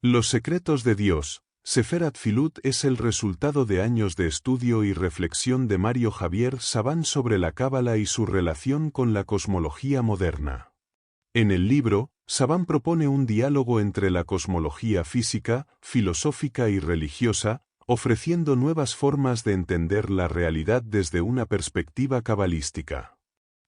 Los secretos de Dios, Sefer Atfilut es el resultado de años de estudio y reflexión de Mario Javier Saban sobre la Cábala y su relación con la cosmología moderna. En el libro, Saban propone un diálogo entre la cosmología física, filosófica y religiosa, ofreciendo nuevas formas de entender la realidad desde una perspectiva cabalística.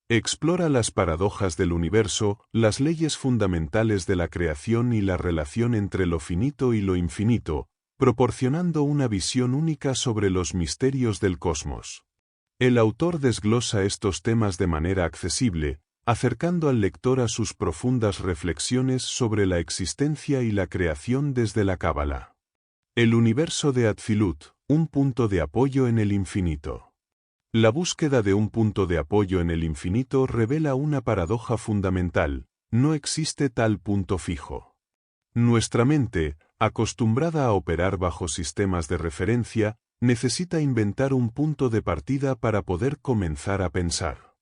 Explora las paradojas del universo, las leyes fundamentales de la creación y la relación entre lo finito y lo infinito, proporcionando una visión única sobre los misterios del cosmos. El autor desglosa estos temas de manera accesible, acercando al lector a sus profundas reflexiones sobre la existencia y la creación desde la Cábala. El universo de Atfilut, un punto de apoyo en el infinito. La búsqueda de un punto de apoyo en el infinito revela una paradoja fundamental: no existe tal punto fijo. Nuestra mente, acostumbrada a operar bajo sistemas de referencia, necesita inventar un punto de partida para poder comenzar a pensar.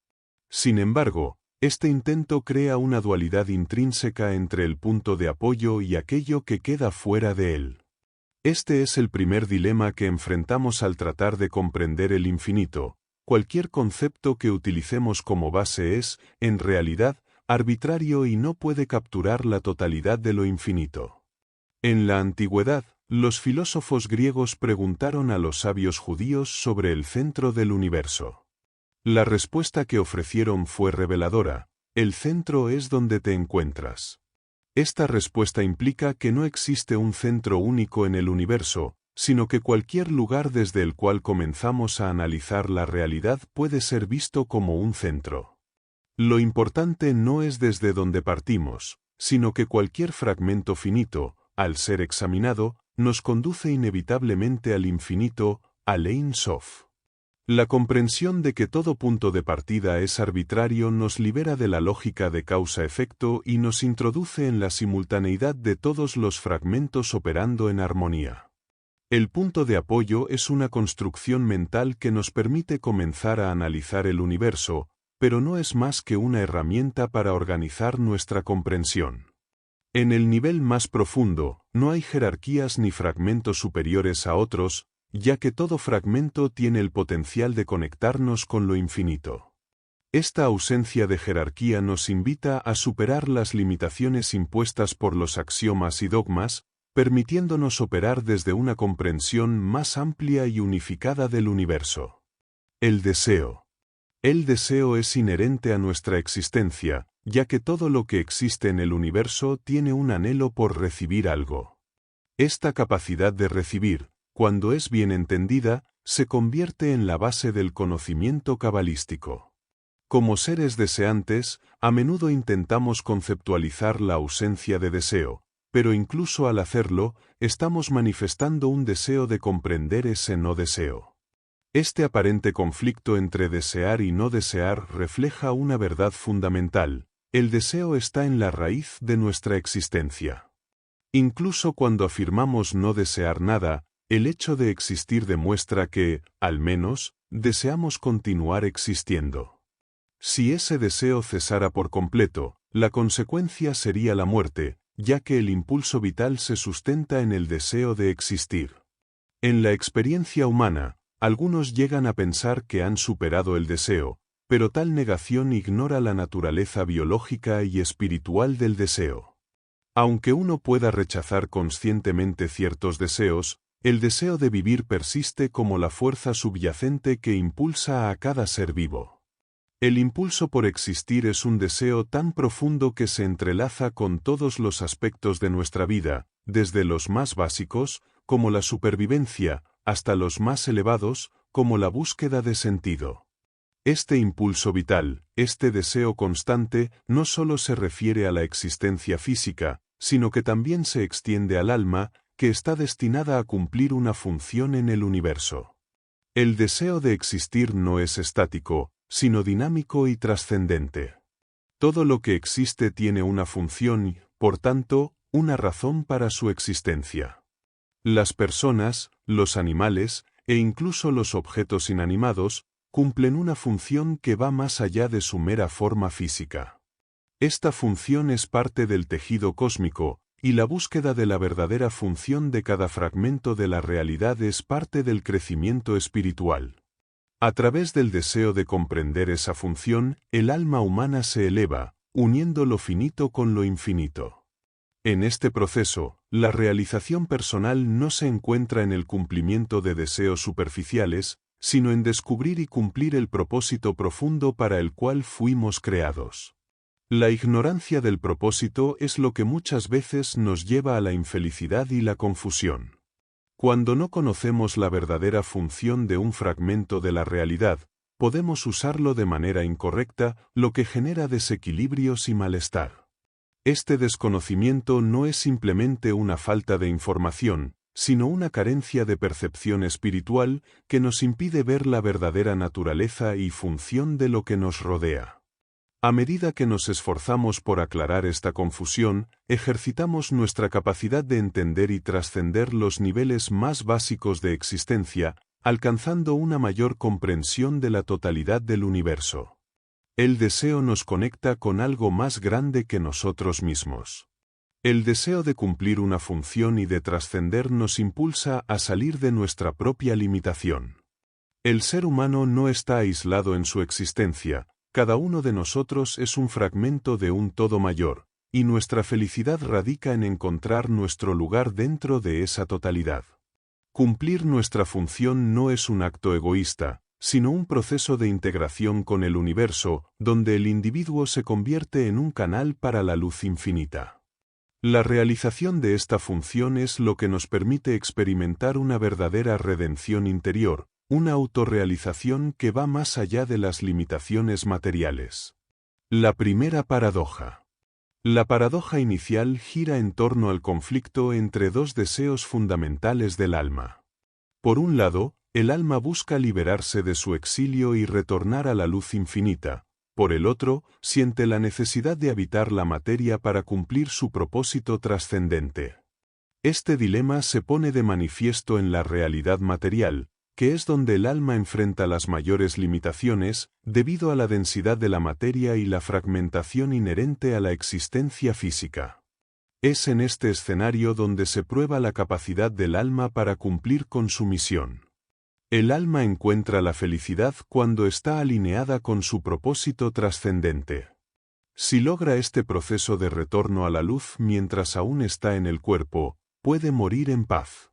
Sin embargo, este intento crea una dualidad intrínseca entre el punto de apoyo y aquello que queda fuera de él. Este es el primer dilema que enfrentamos al tratar de comprender el infinito. Cualquier concepto que utilicemos como base es, en realidad, arbitrario y no puede capturar la totalidad de lo infinito. En la antigüedad, los filósofos griegos preguntaron a los sabios judíos sobre el centro del universo. La respuesta que ofrecieron fue reveladora: el centro es donde te encuentras. Esta respuesta implica que no existe un centro único en el universo, sino que cualquier lugar desde el cual comenzamos a analizar la realidad puede ser visto como un centro. Lo importante no es desde donde partimos, sino que cualquier fragmento finito, al ser examinado, nos conduce inevitablemente al infinito, al Ein Sof. La comprensión de que todo punto de partida es arbitrario nos libera de la lógica de causa-efecto y nos introduce en la simultaneidad de todos los fragmentos operando en armonía. El punto de apoyo es una construcción mental que nos permite comenzar a analizar el universo, pero no es más que una herramienta para organizar nuestra comprensión. En el nivel más profundo, no hay jerarquías ni fragmentos superiores a otros, ya que todo fragmento tiene el potencial de conectarnos con lo infinito. Esta ausencia de jerarquía nos invita a superar las limitaciones impuestas por los axiomas y dogmas, permitiéndonos operar desde una comprensión más amplia y unificada del universo. El deseo. El deseo es inherente a nuestra existencia, ya que todo lo que existe en el universo tiene un anhelo por recibir algo. Esta capacidad de recibir, cuando es bien entendida, se convierte en la base del conocimiento cabalístico. Como seres deseantes, a menudo intentamos conceptualizar la ausencia de deseo, pero incluso al hacerlo, estamos manifestando un deseo de comprender ese no deseo. Este aparente conflicto entre desear y no desear refleja una verdad fundamental: el deseo está en la raíz de nuestra existencia. Incluso cuando afirmamos no desear nada, el hecho de existir demuestra que, al menos, deseamos continuar existiendo. Si ese deseo cesara por completo, la consecuencia sería la muerte, ya que el impulso vital se sustenta en el deseo de existir. En la experiencia humana, algunos llegan a pensar que han superado el deseo, pero tal negación ignora la naturaleza biológica y espiritual del deseo. Aunque uno pueda rechazar conscientemente ciertos deseos, el deseo de vivir persiste como la fuerza subyacente que impulsa a cada ser vivo. El impulso por existir es un deseo tan profundo que se entrelaza con todos los aspectos de nuestra vida, desde los más básicos, como la supervivencia, hasta los más elevados, como la búsqueda de sentido. Este impulso vital, este deseo constante, no solo se refiere a la existencia física, sino que también se extiende al alma, que está destinada a cumplir una función en el universo. El deseo de existir no es estático, sino dinámico y trascendente. Todo lo que existe tiene una función y, por tanto, una razón para su existencia. Las personas, los animales, e incluso los objetos inanimados, cumplen una función que va más allá de su mera forma física. Esta función es parte del tejido cósmico, y la búsqueda de la verdadera función de cada fragmento de la realidad es parte del crecimiento espiritual. A través del deseo de comprender esa función, el alma humana se eleva, uniendo lo finito con lo infinito. En este proceso, la realización personal no se encuentra en el cumplimiento de deseos superficiales, sino en descubrir y cumplir el propósito profundo para el cual fuimos creados. La ignorancia del propósito es lo que muchas veces nos lleva a la infelicidad y la confusión. Cuando no conocemos la verdadera función de un fragmento de la realidad, podemos usarlo de manera incorrecta, lo que genera desequilibrios y malestar. Este desconocimiento no es simplemente una falta de información, sino una carencia de percepción espiritual que nos impide ver la verdadera naturaleza y función de lo que nos rodea. A medida que nos esforzamos por aclarar esta confusión, ejercitamos nuestra capacidad de entender y trascender los niveles más básicos de existencia, alcanzando una mayor comprensión de la totalidad del universo. El deseo nos conecta con algo más grande que nosotros mismos. El deseo de cumplir una función y de trascender nos impulsa a salir de nuestra propia limitación. El ser humano no está aislado en su existencia. Cada uno de nosotros es un fragmento de un todo mayor, y nuestra felicidad radica en encontrar nuestro lugar dentro de esa totalidad. Cumplir nuestra función no es un acto egoísta, sino un proceso de integración con el universo, donde el individuo se convierte en un canal para la luz infinita. La realización de esta función es lo que nos permite experimentar una verdadera redención interior, una autorrealización que va más allá de las limitaciones materiales. La primera paradoja. La paradoja inicial gira en torno al conflicto entre dos deseos fundamentales del alma. Por un lado, el alma busca liberarse de su exilio y retornar a la luz infinita. Por el otro, siente la necesidad de habitar la materia para cumplir su propósito trascendente. Este dilema se pone de manifiesto en la realidad material, que es donde el alma enfrenta las mayores limitaciones, debido a la densidad de la materia y la fragmentación inherente a la existencia física. Es en este escenario donde se prueba la capacidad del alma para cumplir con su misión. El alma encuentra la felicidad cuando está alineada con su propósito trascendente. Si logra este proceso de retorno a la luz mientras aún está en el cuerpo, puede morir en paz.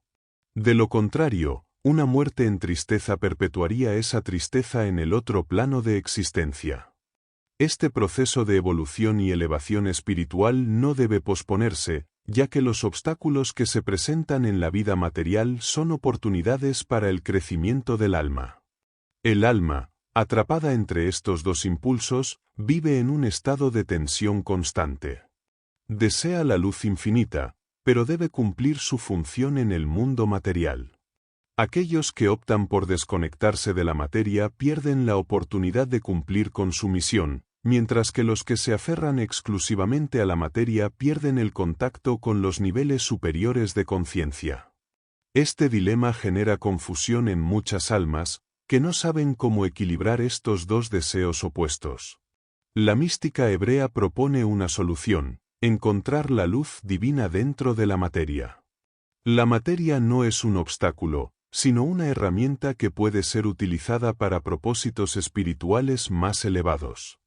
De lo contrario, una muerte en tristeza perpetuaría esa tristeza en el otro plano de existencia. Este proceso de evolución y elevación espiritual no debe posponerse, ya que los obstáculos que se presentan en la vida material son oportunidades para el crecimiento del alma. El alma, atrapada entre estos dos impulsos, vive en un estado de tensión constante. Desea la luz infinita, pero debe cumplir su función en el mundo material. Aquellos que optan por desconectarse de la materia pierden la oportunidad de cumplir con su misión, mientras que los que se aferran exclusivamente a la materia pierden el contacto con los niveles superiores de conciencia. Este dilema genera confusión en muchas almas, que no saben cómo equilibrar estos dos deseos opuestos. La mística hebrea propone una solución: encontrar la luz divina dentro de la materia. La materia no es un obstáculo, sino una herramienta que puede ser utilizada para propósitos espirituales más elevados.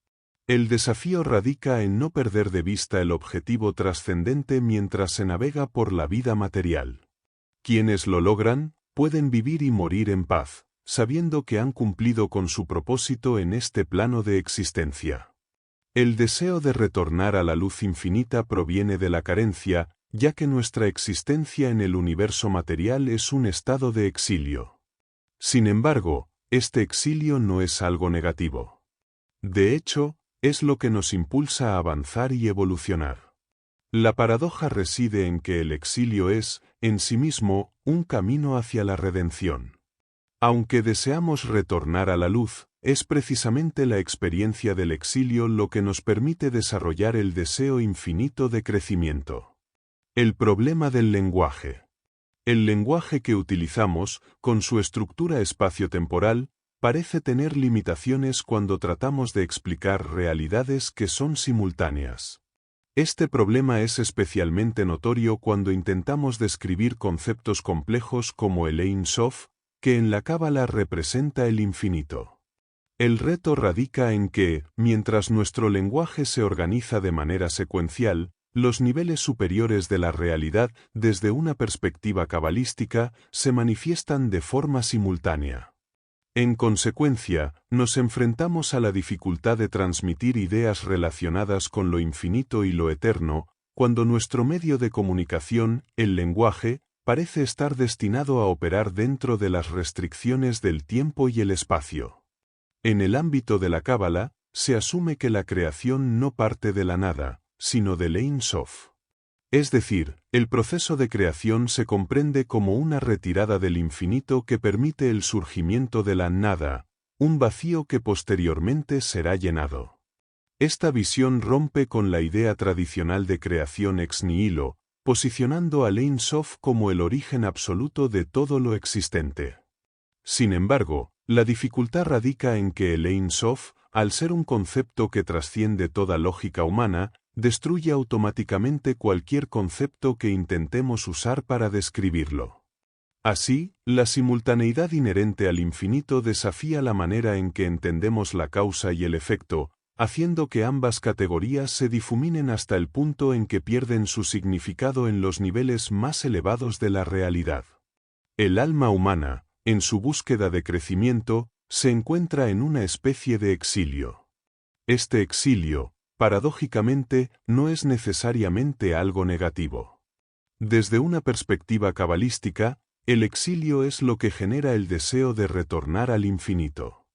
El desafío radica en no perder de vista el objetivo trascendente mientras se navega por la vida material. Quienes lo logran, pueden vivir y morir en paz, sabiendo que han cumplido con su propósito en este plano de existencia. El deseo de retornar a la luz infinita proviene de la carencia, ya que nuestra existencia en el universo material es un estado de exilio. Sin embargo, este exilio no es algo negativo. De hecho, es lo que nos impulsa a avanzar y evolucionar. La paradoja reside en que el exilio es, en sí mismo, un camino hacia la redención. Aunque deseamos retornar a la luz, es precisamente la experiencia del exilio lo que nos permite desarrollar el deseo infinito de crecimiento. El problema del lenguaje. El lenguaje que utilizamos, con su estructura espaciotemporal, parece tener limitaciones cuando tratamos de explicar realidades que son simultáneas. Este problema es especialmente notorio cuando intentamos describir conceptos complejos como el Ein Sof, que en la Cábala representa el infinito. El reto radica en que, mientras nuestro lenguaje se organiza de manera secuencial, los niveles superiores de la realidad, desde una perspectiva cabalística, se manifiestan de forma simultánea. En consecuencia, nos enfrentamos a la dificultad de transmitir ideas relacionadas con lo infinito y lo eterno, cuando nuestro medio de comunicación, el lenguaje, parece estar destinado a operar dentro de las restricciones del tiempo y el espacio. En el ámbito de la Cábala, se asume que la creación no parte de la nada, sino del Ein Sof. Es decir, el proceso de creación se comprende como una retirada del infinito que permite el surgimiento de la nada, un vacío que posteriormente será llenado. Esta visión rompe con la idea tradicional de creación ex nihilo, posicionando al Ein Sof como el origen absoluto de todo lo existente. Sin embargo, la dificultad radica en que el Ein Sof, al ser un concepto que trasciende toda lógica humana, destruye automáticamente cualquier concepto que intentemos usar para describirlo. Así, la simultaneidad inherente al infinito desafía la manera en que entendemos la causa y el efecto, haciendo que ambas categorías se difuminen hasta el punto en que pierden su significado en los niveles más elevados de la realidad. El alma humana, en su búsqueda de crecimiento, se encuentra en una especie de exilio. Este exilio, paradójicamente, no es necesariamente algo negativo. Desde una perspectiva cabalística, el exilio es lo que genera el deseo de retornar al infinito.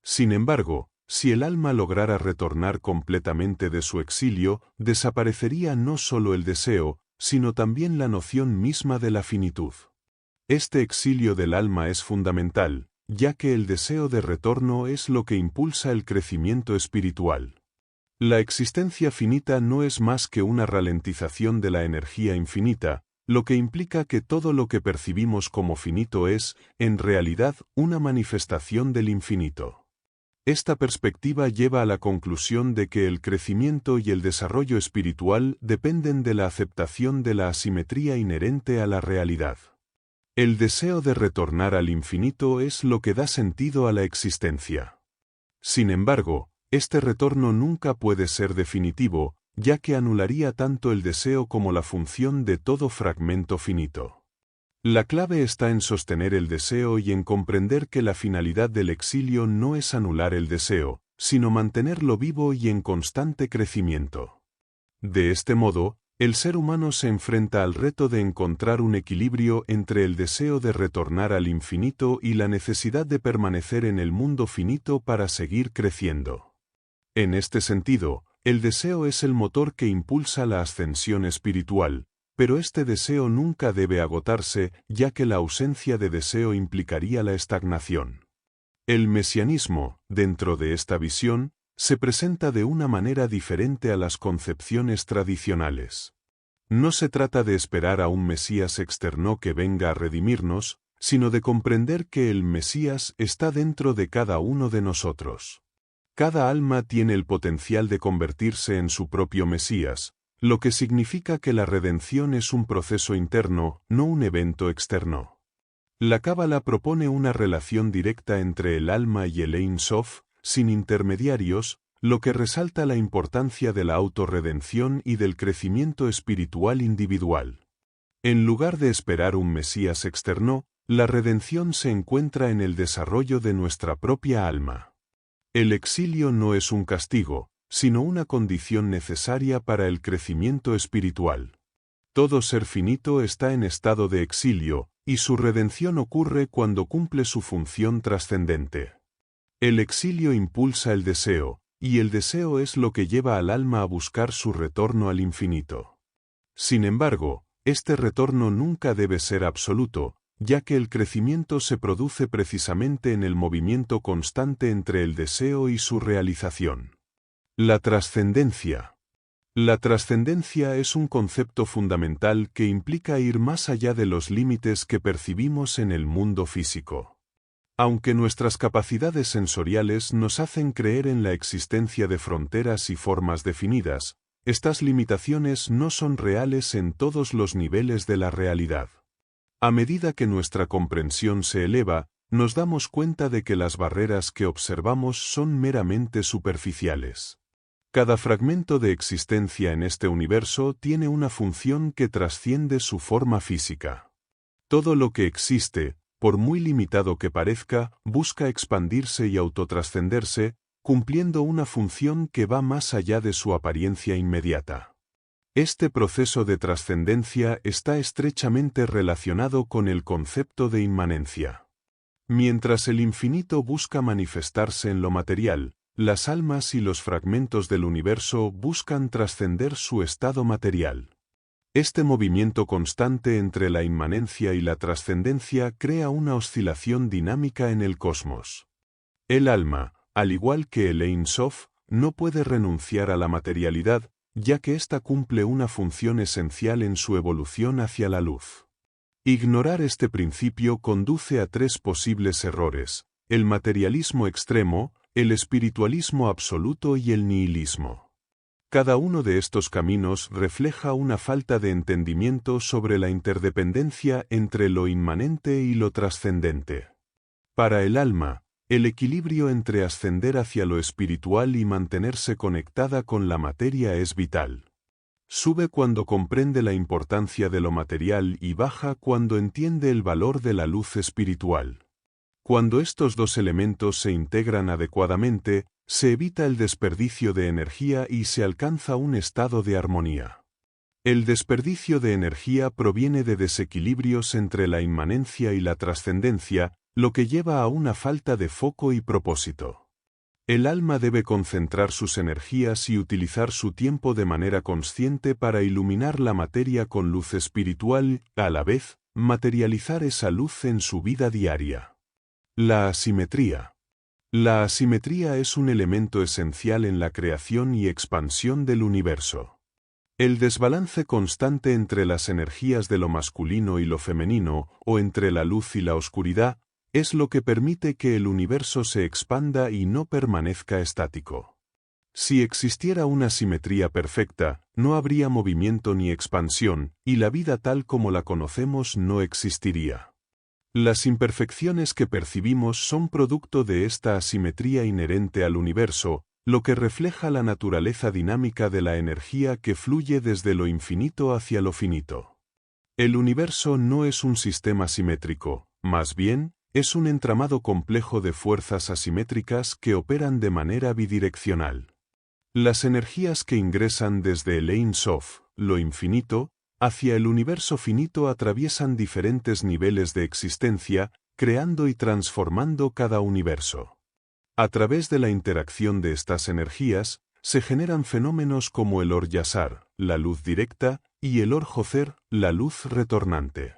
Sin embargo, si el alma lograra retornar completamente de su exilio, desaparecería no solo el deseo, sino también la noción misma de la finitud. Este exilio del alma es fundamental, ya que el deseo de retorno es lo que impulsa el crecimiento espiritual. La existencia finita no es más que una ralentización de la energía infinita, lo que implica que todo lo que percibimos como finito es, en realidad, una manifestación del infinito. Esta perspectiva lleva a la conclusión de que el crecimiento y el desarrollo espiritual dependen de la aceptación de la asimetría inherente a la realidad. El deseo de retornar al infinito es lo que da sentido a la existencia. Sin embargo, este retorno nunca puede ser definitivo, ya que anularía tanto el deseo como la función de todo fragmento finito. La clave está en sostener el deseo y en comprender que la finalidad del exilio no es anular el deseo, sino mantenerlo vivo y en constante crecimiento. De este modo, el ser humano se enfrenta al reto de encontrar un equilibrio entre el deseo de retornar al infinito y la necesidad de permanecer en el mundo finito para seguir creciendo. En este sentido, el deseo es el motor que impulsa la ascensión espiritual, pero este deseo nunca debe agotarse, ya que la ausencia de deseo implicaría la estagnación. El mesianismo, dentro de esta visión, se presenta de una manera diferente a las concepciones tradicionales. No se trata de esperar a un Mesías externo que venga a redimirnos, sino de comprender que el Mesías está dentro de cada uno de nosotros. Cada alma tiene el potencial de convertirse en su propio Mesías, lo que significa que la redención es un proceso interno, no un evento externo. La Cábala propone una relación directa entre el alma y el Ein Sof, sin intermediarios, lo que resalta la importancia de la autorredención y del crecimiento espiritual individual. En lugar de esperar un Mesías externo, la redención se encuentra en el desarrollo de nuestra propia alma. El exilio no es un castigo, sino una condición necesaria para el crecimiento espiritual. Todo ser finito está en estado de exilio, y su redención ocurre cuando cumple su función trascendente. El exilio impulsa el deseo, y el deseo es lo que lleva al alma a buscar su retorno al infinito. Sin embargo, este retorno nunca debe ser absoluto, ya que el crecimiento se produce precisamente en el movimiento constante entre el deseo y su realización. La trascendencia. La trascendencia es un concepto fundamental que implica ir más allá de los límites que percibimos en el mundo físico. Aunque nuestras capacidades sensoriales nos hacen creer en la existencia de fronteras y formas definidas, Estas limitaciones no son reales en todos los niveles de la realidad. A medida que nuestra comprensión se eleva, nos damos cuenta de que las barreras que observamos son meramente superficiales. Cada fragmento de existencia en este universo tiene una función que trasciende su forma física. Todo lo que existe, por muy limitado que parezca, busca expandirse y autotrascenderse, cumpliendo una función que va más allá de su apariencia inmediata. Este proceso de trascendencia está estrechamente relacionado con el concepto de inmanencia. Mientras el infinito busca manifestarse en lo material, las almas y los fragmentos del universo buscan trascender su estado material. Este movimiento constante entre la inmanencia y la trascendencia crea una oscilación dinámica en el cosmos. El alma, al igual que el Ein Sof, no puede renunciar a la materialidad, ya que ésta cumple una función esencial en su evolución hacia la luz. Ignorar este principio conduce a tres posibles errores: el materialismo extremo, el espiritualismo absoluto y el nihilismo. Cada uno de estos caminos refleja una falta de entendimiento sobre la interdependencia entre lo inmanente y lo trascendente. Para el alma, el equilibrio entre ascender hacia lo espiritual y mantenerse conectada con la materia es vital. Sube cuando comprende la importancia de lo material y baja cuando entiende el valor de la luz espiritual. Cuando estos dos elementos se integran adecuadamente, se evita el desperdicio de energía y se alcanza un estado de armonía. El desperdicio de energía proviene de desequilibrios entre la inmanencia y la trascendencia, lo que lleva a una falta de foco y propósito. El alma debe concentrar sus energías y utilizar su tiempo de manera consciente para iluminar la materia con luz espiritual, a la vez, materializar esa luz en su vida diaria. La asimetría. La asimetría es un elemento esencial en la creación y expansión del universo. El desbalance constante entre las energías de lo masculino y lo femenino, o entre la luz y la oscuridad, es lo que permite que el universo se expanda y no permanezca estático. Si existiera una simetría perfecta, no habría movimiento ni expansión, y la vida tal como la conocemos no existiría. Las imperfecciones que percibimos son producto de esta asimetría inherente al universo, lo que refleja la naturaleza dinámica de la energía que fluye desde lo infinito hacia lo finito. El universo no es un sistema simétrico, más bien, es un entramado complejo de fuerzas asimétricas que operan de manera bidireccional. Las energías que ingresan desde el Ein Sof, lo infinito, hacia el universo finito atraviesan diferentes niveles de existencia, creando y transformando cada universo. A través de la interacción de estas energías, se generan fenómenos como el Or-Yasar, la luz directa, y el Or-Joser, la luz retornante.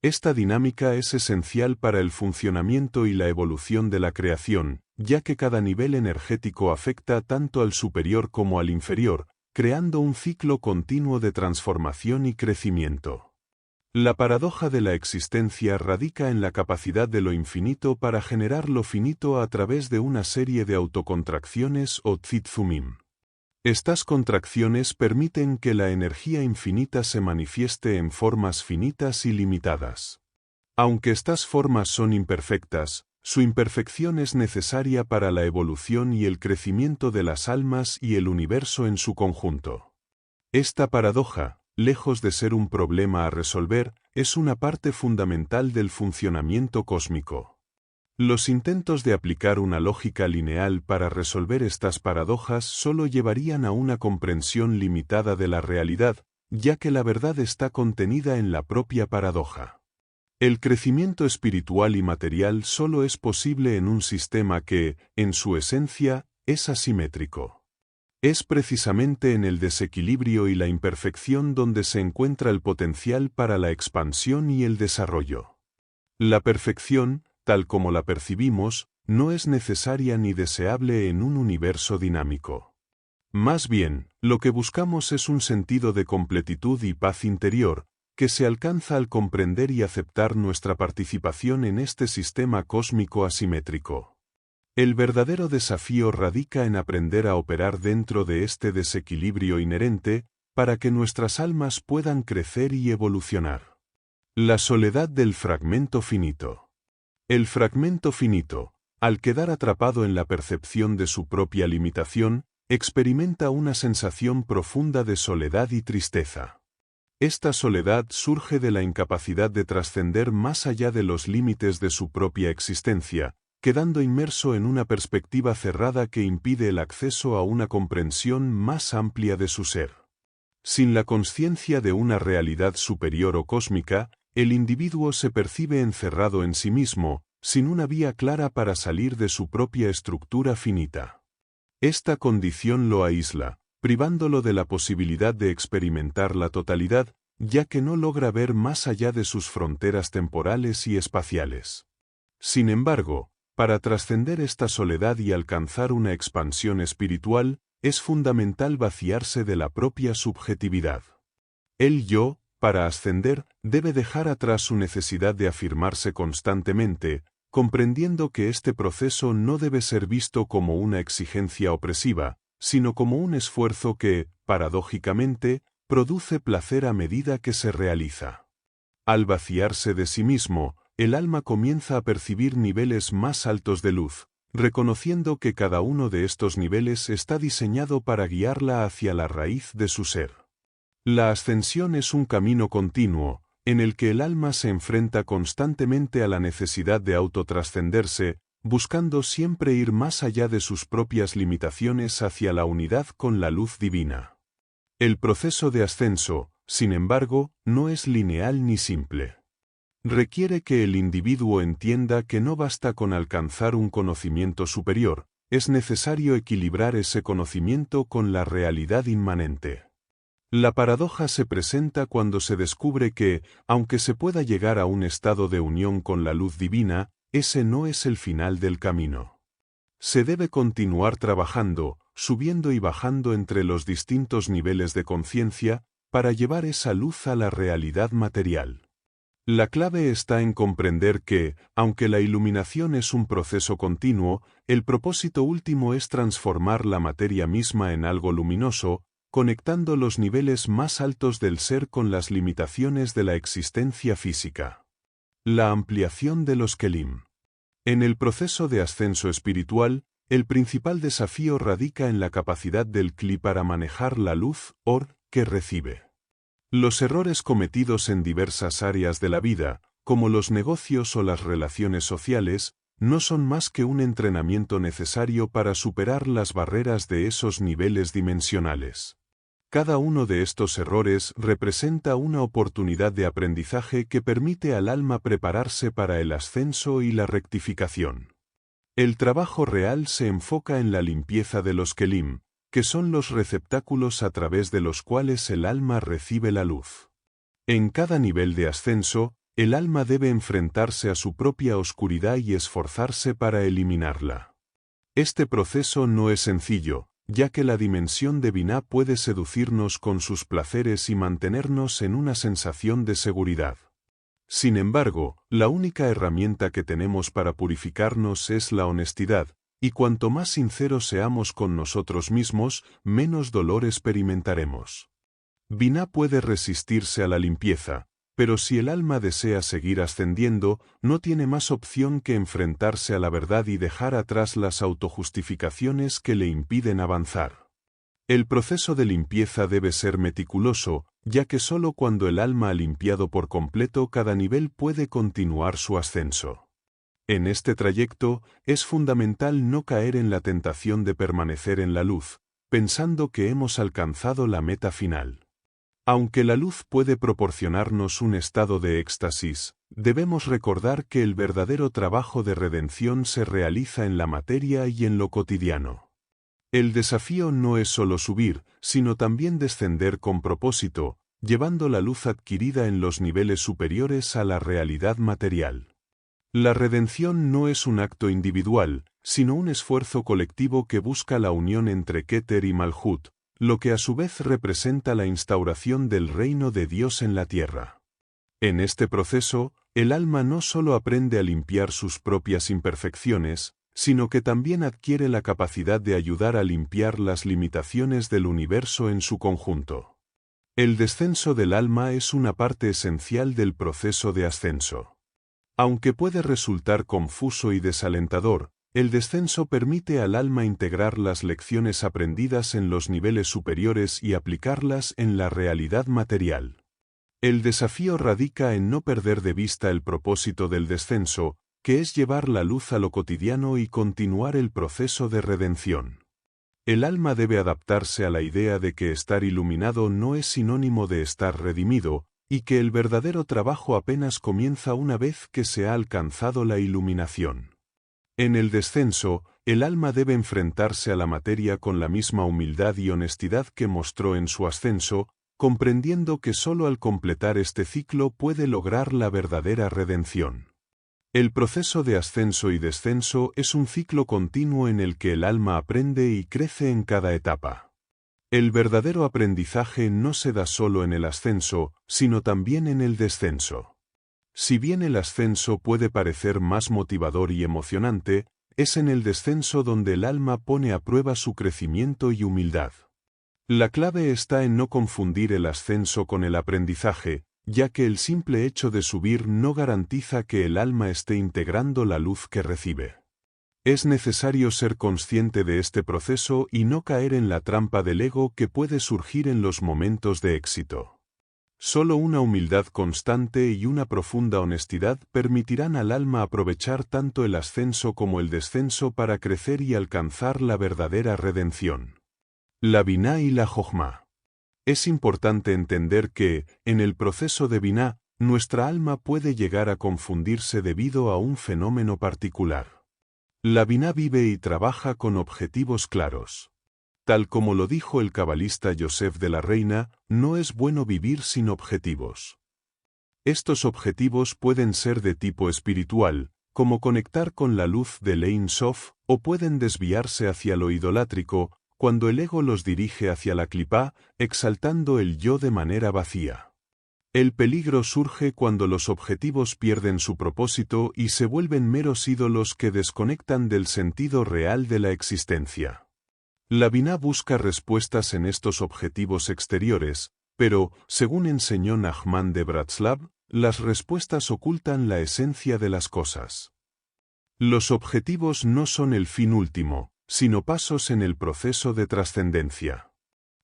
Esta dinámica es esencial para el funcionamiento y la evolución de la creación, ya que cada nivel energético afecta tanto al superior como al inferior, creando un ciclo continuo de transformación y crecimiento. La paradoja de la existencia radica en la capacidad de lo infinito para generar lo finito a través de una serie de autocontracciones o tzimtzumim. Estas contracciones permiten que la energía infinita se manifieste en formas finitas y limitadas. Aunque estas formas son imperfectas, su imperfección es necesaria para la evolución y el crecimiento de las almas y el universo en su conjunto. Esta paradoja, lejos de ser un problema a resolver, es una parte fundamental del funcionamiento cósmico. Los intentos de aplicar una lógica lineal para resolver estas paradojas solo llevarían a una comprensión limitada de la realidad, ya que la verdad está contenida en la propia paradoja. El crecimiento espiritual y material solo es posible en un sistema que, en su esencia, es asimétrico. Es precisamente en el desequilibrio y la imperfección donde se encuentra el potencial para la expansión y el desarrollo. La perfección, tal como la percibimos, no es necesaria ni deseable en un universo dinámico. Más bien, lo que buscamos es un sentido de completitud y paz interior, que se alcanza al comprender y aceptar nuestra participación en este sistema cósmico asimétrico. El verdadero desafío radica en aprender a operar dentro de este desequilibrio inherente, para que nuestras almas puedan crecer y evolucionar. La soledad del fragmento finito. El fragmento finito, al quedar atrapado en la percepción de su propia limitación, experimenta una sensación profunda de soledad y tristeza. Esta soledad surge de la incapacidad de trascender más allá de los límites de su propia existencia, quedando inmerso en una perspectiva cerrada que impide el acceso a una comprensión más amplia de su ser. Sin la consciencia de una realidad superior o cósmica, el individuo se percibe encerrado en sí mismo, sin una vía clara para salir de su propia estructura finita. Esta condición lo aísla, privándolo de la posibilidad de experimentar la totalidad, ya que no logra ver más allá de sus fronteras temporales y espaciales. Sin embargo, para trascender esta soledad y alcanzar una expansión espiritual, es fundamental vaciarse de la propia subjetividad. El yo, para ascender, debe dejar atrás su necesidad de afirmarse constantemente, comprendiendo que este proceso no debe ser visto como una exigencia opresiva, sino como un esfuerzo que, paradójicamente, produce placer a medida que se realiza. Al vaciarse de sí mismo, el alma comienza a percibir niveles más altos de luz, reconociendo que cada uno de estos niveles está diseñado para guiarla hacia la raíz de su ser. La ascensión es un camino continuo, en el que el alma se enfrenta constantemente a la necesidad de autotrascenderse, buscando siempre ir más allá de sus propias limitaciones hacia la unidad con la luz divina. El proceso de ascenso, sin embargo, no es lineal ni simple. Requiere que el individuo entienda que no basta con alcanzar un conocimiento superior, es necesario equilibrar ese conocimiento con la realidad inmanente. La paradoja se presenta cuando se descubre que, aunque se pueda llegar a un estado de unión con la luz divina, ese no es el final del camino. Se debe continuar trabajando, subiendo y bajando entre los distintos niveles de conciencia, para llevar esa luz a la realidad material. La clave está en comprender que, aunque la iluminación es un proceso continuo, el propósito último es transformar la materia misma en algo luminoso, conectando los niveles más altos del ser con las limitaciones de la existencia física. La ampliación de los Kelim. En el proceso de ascenso espiritual, el principal desafío radica en la capacidad del Kli para manejar la luz, Or, que recibe. Los errores cometidos en diversas áreas de la vida, como los negocios o las relaciones sociales, no son más que un entrenamiento necesario para superar las barreras de esos niveles dimensionales. Cada uno de estos errores representa una oportunidad de aprendizaje que permite al alma prepararse para el ascenso y la rectificación. El trabajo real se enfoca en la limpieza de los Kelim, que son los receptáculos a través de los cuales el alma recibe la luz. En cada nivel de ascenso, el alma debe enfrentarse a su propia oscuridad y esforzarse para eliminarla. Este proceso no es sencillo, ya que la dimensión de Binah puede seducirnos con sus placeres y mantenernos en una sensación de seguridad. Sin embargo, la única herramienta que tenemos para purificarnos es la honestidad, y cuanto más sinceros seamos con nosotros mismos, menos dolor experimentaremos. Binah puede resistirse a la limpieza, pero si el alma desea seguir ascendiendo, no tiene más opción que enfrentarse a la verdad y dejar atrás las autojustificaciones que le impiden avanzar. El proceso de limpieza debe ser meticuloso, ya que solo cuando el alma ha limpiado por completo cada nivel puede continuar su ascenso. En este trayecto, es fundamental no caer en la tentación de permanecer en la luz, pensando que hemos alcanzado la meta final. Aunque la luz puede proporcionarnos un estado de éxtasis, debemos recordar que el verdadero trabajo de redención se realiza en la materia y en lo cotidiano. El desafío no es solo subir, sino también descender con propósito, llevando la luz adquirida en los niveles superiores a la realidad material. La redención no es un acto individual, sino un esfuerzo colectivo que busca la unión entre Keter y Malhut, lo que a su vez representa la instauración del reino de Dios en la tierra. En este proceso, el alma no solo aprende a limpiar sus propias imperfecciones, sino que también adquiere la capacidad de ayudar a limpiar las limitaciones del universo en su conjunto. El descenso del alma es una parte esencial del proceso de ascenso. Aunque puede resultar confuso y desalentador, el descenso permite al alma integrar las lecciones aprendidas en los niveles superiores y aplicarlas en la realidad material. El desafío radica en no perder de vista el propósito del descenso, que es llevar la luz a lo cotidiano y continuar el proceso de redención. El alma debe adaptarse a la idea de que estar iluminado no es sinónimo de estar redimido, y que el verdadero trabajo apenas comienza una vez que se ha alcanzado la iluminación. En el descenso, el alma debe enfrentarse a la materia con la misma humildad y honestidad que mostró en su ascenso, comprendiendo que sólo al completar este ciclo puede lograr la verdadera redención. El proceso de ascenso y descenso es un ciclo continuo en el que el alma aprende y crece en cada etapa. El verdadero aprendizaje no se da solo en el ascenso, sino también en el descenso. Si bien el ascenso puede parecer más motivador y emocionante, es en el descenso donde el alma pone a prueba su crecimiento y humildad. La clave está en no confundir el ascenso con el aprendizaje, ya que el simple hecho de subir no garantiza que el alma esté integrando la luz que recibe. Es necesario ser consciente de este proceso y no caer en la trampa del ego que puede surgir en los momentos de éxito. Solo una humildad constante y una profunda honestidad permitirán al alma aprovechar tanto el ascenso como el descenso para crecer y alcanzar la verdadera redención. La Biná y la Jojma. Es importante entender que, en el proceso de Biná, nuestra alma puede llegar a confundirse debido a un fenómeno particular. La Biná vive y trabaja con objetivos claros. Tal como lo dijo el cabalista Yosef de la Reina, no es bueno vivir sin objetivos. Estos objetivos pueden ser de tipo espiritual, como conectar con la luz del Ein Sof, o pueden desviarse hacia lo idolátrico, cuando el ego los dirige hacia la clipá, exaltando el yo de manera vacía. El peligro surge cuando los objetivos pierden su propósito y se vuelven meros ídolos que desconectan del sentido real de la existencia. La Biná busca respuestas en estos objetivos exteriores, pero, según enseñó Nachman de Bratslav, las respuestas ocultan la esencia de las cosas. Los objetivos no son el fin último, sino pasos en el proceso de trascendencia.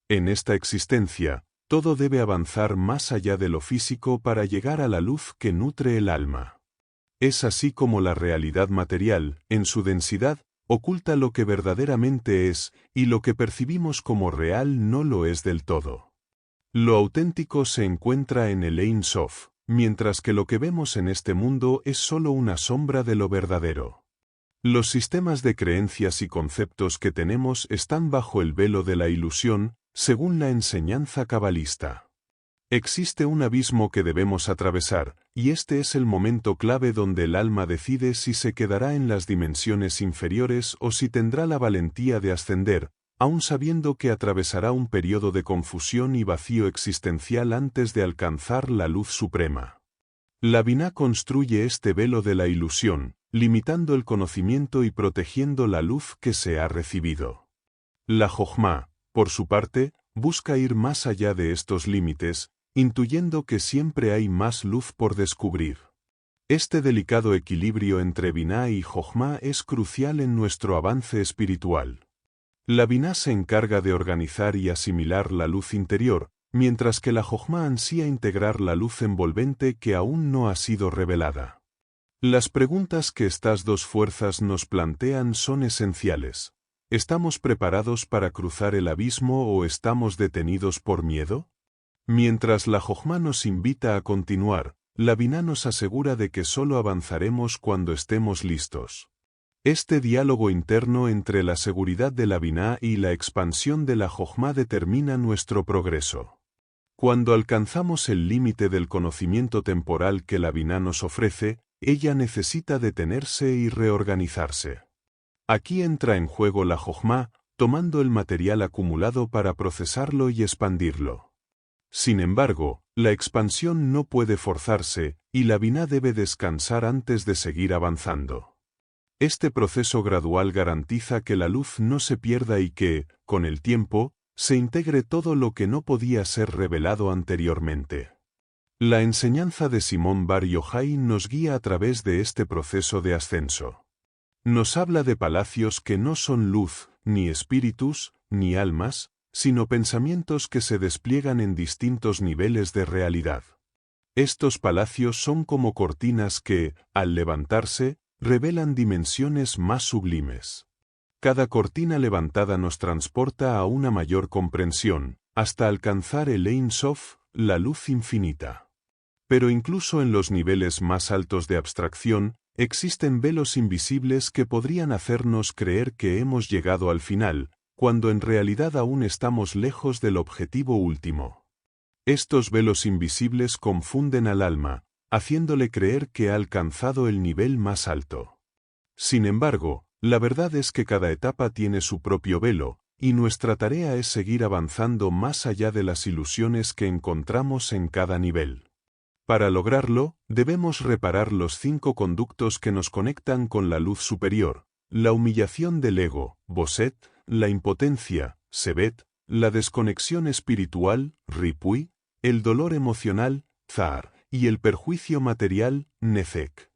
En esta existencia, todo debe avanzar más allá de lo físico para llegar a la luz que nutre el alma. Es así como la realidad material, en su densidad, oculta lo que verdaderamente es, y lo que percibimos como real no lo es del todo. Lo auténtico se encuentra en el Ein Sof, mientras que lo que vemos en este mundo es solo una sombra de lo verdadero. Los sistemas de creencias y conceptos que tenemos están bajo el velo de la ilusión, según la enseñanza cabalista. Existe un abismo que debemos atravesar, y este es el momento clave donde el alma decide si se quedará en las dimensiones inferiores o si tendrá la valentía de ascender, aun sabiendo que atravesará un periodo de confusión y vacío existencial antes de alcanzar la luz suprema. La Biná construye este velo de la ilusión, limitando el conocimiento y protegiendo la luz que se ha recibido. La Jojma, por su parte, busca ir más allá de estos límites, intuyendo que siempre hay más luz por descubrir. Este delicado equilibrio entre Biná y Jojma es crucial en nuestro avance espiritual. La Biná se encarga de organizar y asimilar la luz interior, mientras que la Jojma ansía integrar la luz envolvente que aún no ha sido revelada. Las preguntas que estas dos fuerzas nos plantean son esenciales. ¿Estamos preparados para cruzar el abismo o estamos detenidos por miedo? Mientras la Jojma nos invita a continuar, la Biná nos asegura de que solo avanzaremos cuando estemos listos. Este diálogo interno entre la seguridad de la Biná y la expansión de la Jojma determina nuestro progreso. Cuando alcanzamos el límite del conocimiento temporal que la Biná nos ofrece, ella necesita detenerse y reorganizarse. Aquí entra en juego la Jojma, tomando el material acumulado para procesarlo y expandirlo. Sin embargo, la expansión no puede forzarse, y la Biná debe descansar antes de seguir avanzando. Este proceso gradual garantiza que la luz no se pierda y que, con el tiempo, se integre todo lo que no podía ser revelado anteriormente. La enseñanza de Simón Bar Yochai nos guía a través de este proceso de ascenso. Nos habla de palacios que no son luz, ni espíritus, ni almas, sino pensamientos que se despliegan en distintos niveles de realidad. Estos palacios son como cortinas que, al levantarse, revelan dimensiones más sublimes. Cada cortina levantada nos transporta a una mayor comprensión, hasta alcanzar el Ein Sof, la luz infinita. Pero incluso en los niveles más altos de abstracción, existen velos invisibles que podrían hacernos creer que hemos llegado al final, cuando en realidad aún estamos lejos del objetivo último. Estos velos invisibles confunden al alma, haciéndole creer que ha alcanzado el nivel más alto. Sin embargo, la verdad es que cada etapa tiene su propio velo, y nuestra tarea es seguir avanzando más allá de las ilusiones que encontramos en cada nivel. Para lograrlo, debemos reparar los 5 conductos que nos conectan con la luz superior: la humillación del ego, Boset; la impotencia, Sebet; la desconexión espiritual, Ripui; el dolor emocional, Zahar; y el perjuicio material, Nezek.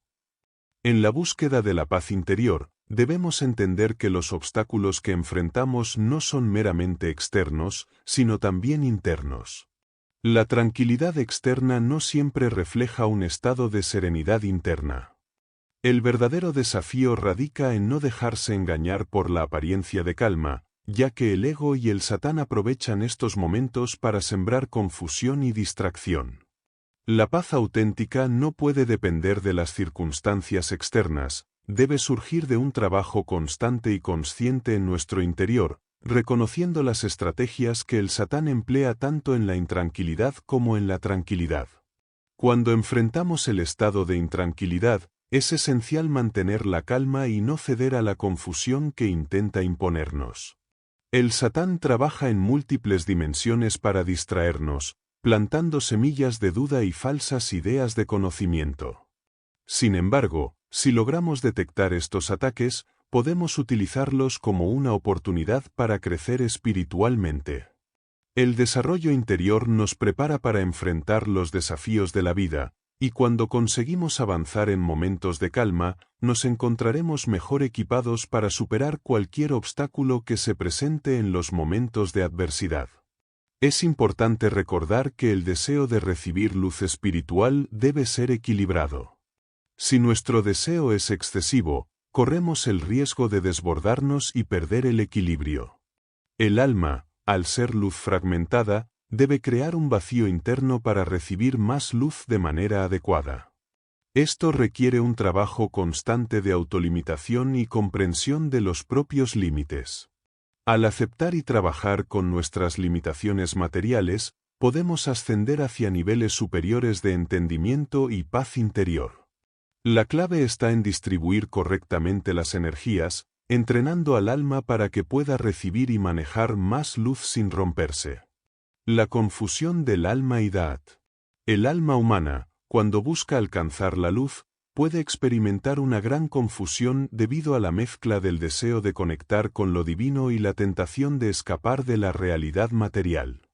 En la búsqueda de la paz interior, debemos entender que los obstáculos que enfrentamos no son meramente externos, sino también internos. La tranquilidad externa no siempre refleja un estado de serenidad interna. El verdadero desafío radica en no dejarse engañar por la apariencia de calma, ya que el ego y el Satán aprovechan estos momentos para sembrar confusión y distracción. La paz auténtica no puede depender de las circunstancias externas, debe surgir de un trabajo constante y consciente en nuestro interior, reconociendo las estrategias que el Satán emplea tanto en la intranquilidad como en la tranquilidad. Cuando enfrentamos el estado de intranquilidad, es esencial mantener la calma y no ceder a la confusión que intenta imponernos. El Satán trabaja en múltiples dimensiones para distraernos, plantando semillas de duda y falsas ideas de conocimiento. Sin embargo, si logramos detectar estos ataques, podemos utilizarlos como una oportunidad para crecer espiritualmente. El desarrollo interior nos prepara para enfrentar los desafíos de la vida, y cuando conseguimos avanzar en momentos de calma, nos encontraremos mejor equipados para superar cualquier obstáculo que se presente en los momentos de adversidad. Es importante recordar que el deseo de recibir luz espiritual debe ser equilibrado. Si nuestro deseo es excesivo, corremos el riesgo de desbordarnos y perder el equilibrio. El alma, al ser luz fragmentada, debe crear un vacío interno para recibir más luz de manera adecuada. Esto requiere un trabajo constante de autolimitación y comprensión de los propios límites. Al aceptar y trabajar con nuestras limitaciones materiales, podemos ascender hacia niveles superiores de entendimiento y paz interior. La clave está en distribuir correctamente las energías, entrenando al alma para que pueda recibir y manejar más luz sin romperse. La confusión del alma y Da'at. El alma humana, cuando busca alcanzar la luz, puede experimentar una gran confusión debido a la mezcla del deseo de conectar con lo divino y la tentación de escapar de la realidad material.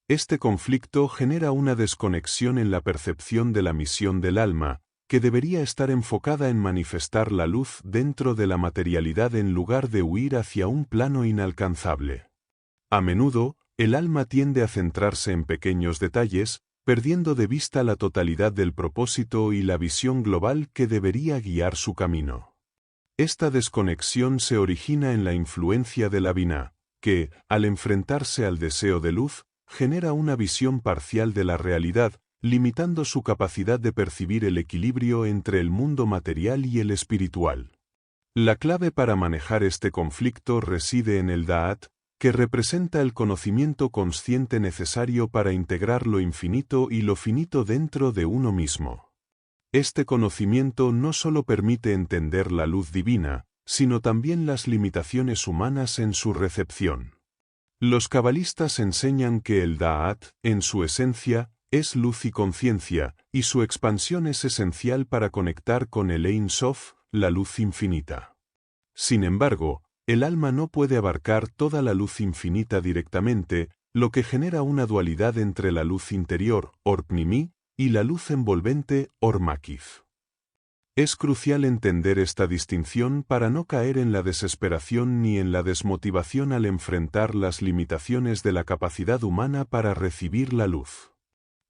Este conflicto genera una desconexión en la percepción de la misión del alma, que debería estar enfocada en manifestar la luz dentro de la materialidad en lugar de huir hacia un plano inalcanzable. A menudo, el alma tiende a centrarse en pequeños detalles, perdiendo de vista la totalidad del propósito y la visión global que debería guiar su camino. Esta desconexión se origina en la influencia de la Binah, que, al enfrentarse al deseo de luz, genera una visión parcial de la realidad, limitando su capacidad de percibir el equilibrio entre el mundo material y el espiritual. La clave para manejar este conflicto reside en el Da'at, que representa el conocimiento consciente necesario para integrar lo infinito y lo finito dentro de uno mismo. Este conocimiento no solo permite entender la luz divina, sino también las limitaciones humanas en su recepción. Los cabalistas enseñan que el Da'at, en su esencia, es luz y conciencia, y su expansión es esencial para conectar con el Ein Sof, la luz infinita. Sin embargo, el alma no puede abarcar toda la luz infinita directamente, lo que genera una dualidad entre la luz interior, Or-Pnimi, y la luz envolvente, Or-Makif. Es crucial entender esta distinción para no caer en la desesperación ni en la desmotivación al enfrentar las limitaciones de la capacidad humana para recibir la luz.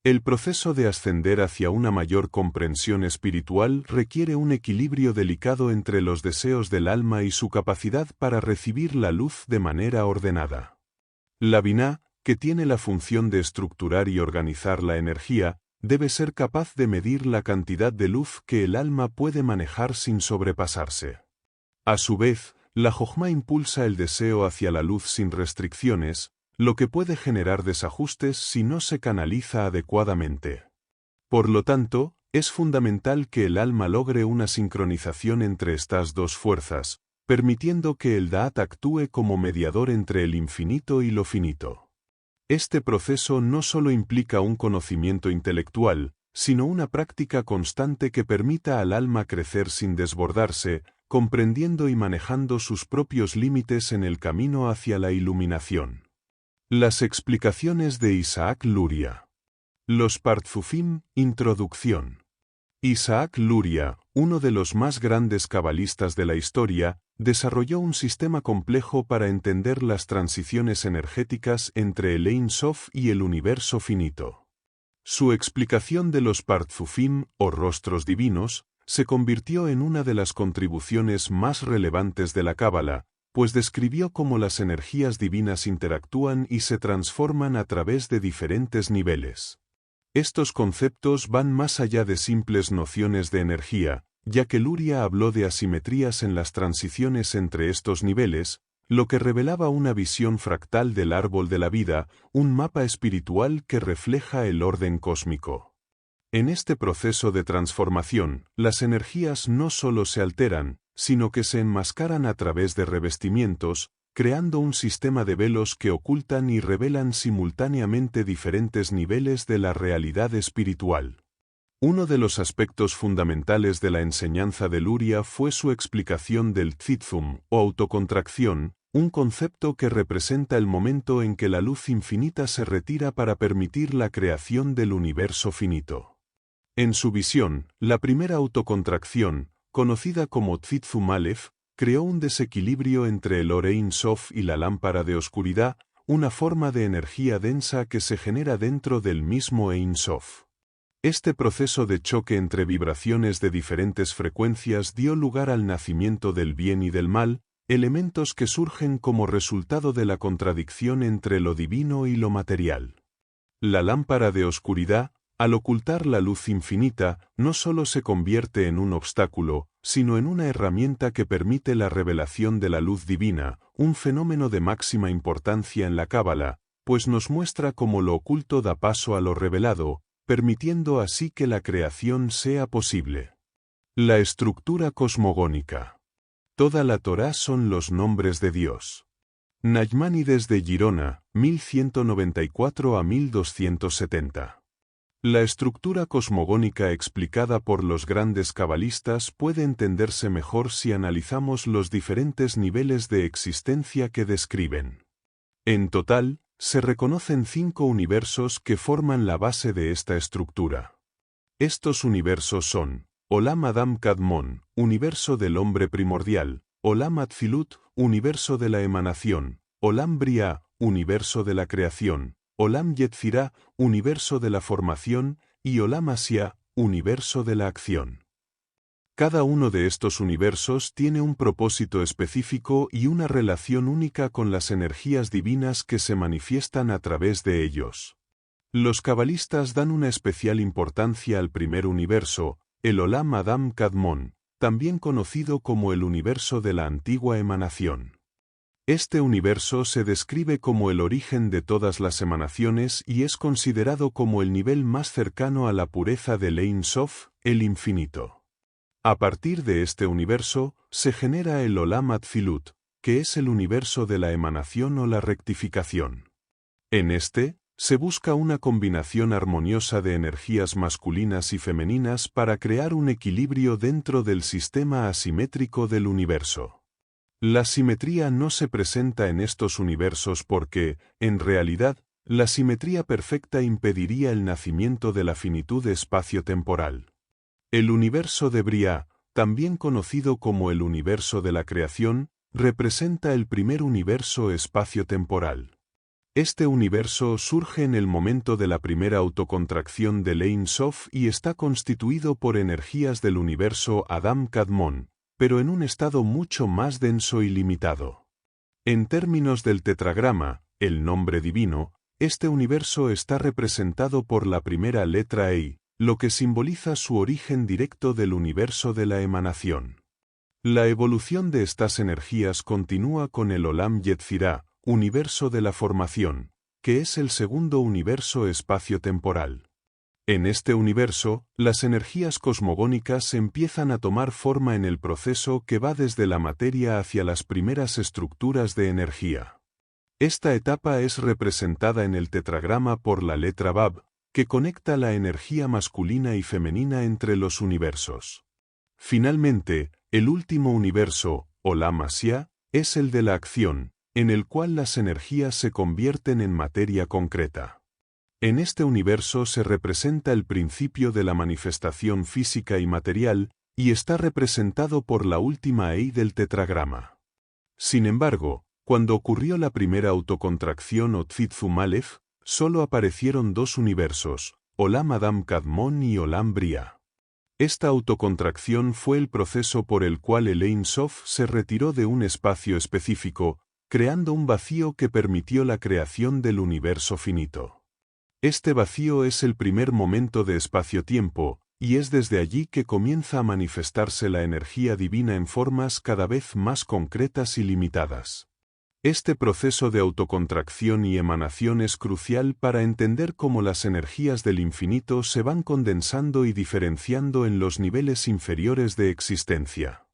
El proceso de ascender hacia una mayor comprensión espiritual requiere un equilibrio delicado entre los deseos del alma y su capacidad para recibir la luz de manera ordenada. La Binah, que tiene la función de estructurar y organizar la energía, debe ser capaz de medir la cantidad de luz que el alma puede manejar sin sobrepasarse. A su vez, la Jochma impulsa el deseo hacia la luz sin restricciones, lo que puede generar desajustes si no se canaliza adecuadamente. Por lo tanto, es fundamental que el alma logre una sincronización entre estas dos fuerzas, permitiendo que el Da'at actúe como mediador entre el infinito y lo finito. Este proceso no solo implica un conocimiento intelectual, sino una práctica constante que permita al alma crecer sin desbordarse, comprendiendo y manejando sus propios límites en el camino hacia la iluminación. Las explicaciones de Isaac Luria. Los Partzufim, introducción. Isaac Luria, uno de los más grandes cabalistas de la historia, desarrolló un sistema complejo para entender las transiciones energéticas entre el Ein Sof y el universo finito. Su explicación de los Partzufim, o rostros divinos, se convirtió en una de las contribuciones más relevantes de la Cábala, pues describió cómo las energías divinas interactúan y se transforman a través de diferentes niveles. Estos conceptos van más allá de simples nociones de energía, ya que Luria habló de asimetrías en las transiciones entre estos niveles, lo que revelaba una visión fractal del árbol de la vida, un mapa espiritual que refleja el orden cósmico. En este proceso de transformación, las energías no solo se alteran, sino que se enmascaran a través de revestimientos, creando un sistema de velos que ocultan y revelan simultáneamente diferentes niveles de la realidad espiritual. Uno de los aspectos fundamentales de la enseñanza de Luria fue su explicación del Tzimtzum, o autocontracción, un concepto que representa el momento en que la luz infinita se retira para permitir la creación del universo finito. En su visión, la primera autocontracción, conocida como Tzimtzum Aleph, creó un desequilibrio entre el Or Ein Sof y la lámpara de oscuridad, una forma de energía densa que se genera dentro del mismo Ein Sof. Este proceso de choque entre vibraciones de diferentes frecuencias dio lugar al nacimiento del bien y del mal, elementos que surgen como resultado de la contradicción entre lo divino y lo material. La lámpara de oscuridad, al ocultar la luz infinita, no solo se convierte en un obstáculo, sino en una herramienta que permite la revelación de la luz divina, un fenómeno de máxima importancia en la Cábala, pues nos muestra cómo lo oculto da paso a lo revelado, permitiendo así que la creación sea posible. La estructura cosmogónica. Toda la Torá son los nombres de Dios. Nachmanides de Girona, 1194 a 1270. La estructura cosmogónica explicada por los grandes cabalistas puede entenderse mejor si analizamos los diferentes niveles de existencia que describen. En total, se reconocen 5 universos que forman la base de esta estructura. Estos universos son: Olam Adam Kadmon, universo del hombre primordial; Olam Atzilut, universo de la emanación; Olam Briah, universo de la creación; Olam Yetzirah, universo de la formación; y Olam Asiah, universo de la acción. Cada uno de estos universos tiene un propósito específico y una relación única con las energías divinas que se manifiestan a través de ellos. Los cabalistas dan una especial importancia al primer universo, el Olam Adam Kadmon, también conocido como el universo de la antigua emanación. Este universo se describe como el origen de todas las emanaciones y es considerado como el nivel más cercano a la pureza del Ein Sof, el infinito. A partir de este universo, se genera el Olam Atzilut, que es el universo de la emanación o la rectificación. En este, se busca una combinación armoniosa de energías masculinas y femeninas para crear un equilibrio dentro del sistema asimétrico del universo. La simetría no se presenta en estos universos porque, en realidad, la simetría perfecta impediría el nacimiento de la finitud espacio-temporal. El universo de Briah, también conocido como el universo de la creación, representa el primer universo espacio-temporal. Este universo surge en el momento de la primera autocontracción del Ein Sof y está constituido por energías del universo Adam Kadmon, pero en un estado mucho más denso y limitado. En términos del tetragrama, el nombre divino, este universo está representado por la primera letra Ei, lo que simboliza su origen directo del universo de la emanación. La evolución de estas energías continúa con el Olam Yetzirah, universo de la formación, que es el segundo universo espacio-temporal. En este universo, las energías cosmogónicas empiezan a tomar forma en el proceso que va desde la materia hacia las primeras estructuras de energía. Esta etapa es representada en el tetragrama por la letra Bab, que conecta la energía masculina y femenina entre los universos. Finalmente, el último universo, Olam Asiah, es el de la acción, en el cual las energías se convierten en materia concreta. En este universo se representa el principio de la manifestación física y material, y está representado por la última Ei del tetragrama. Sin embargo, cuando ocurrió la primera autocontracción o Tzitzum Aleph, solo aparecieron dos universos, Olam Adam Kadmon y Olam Briah. Esta autocontracción fue el proceso por el cual el Ein Sof se retiró de un espacio específico, creando un vacío que permitió la creación del universo finito. Este vacío es el primer momento de espacio-tiempo, y es desde allí que comienza a manifestarse la energía divina en formas cada vez más concretas y limitadas. Este proceso de autocontracción y emanación es crucial para entender cómo las energías del infinito se van condensando y diferenciando en los niveles inferiores de existencia.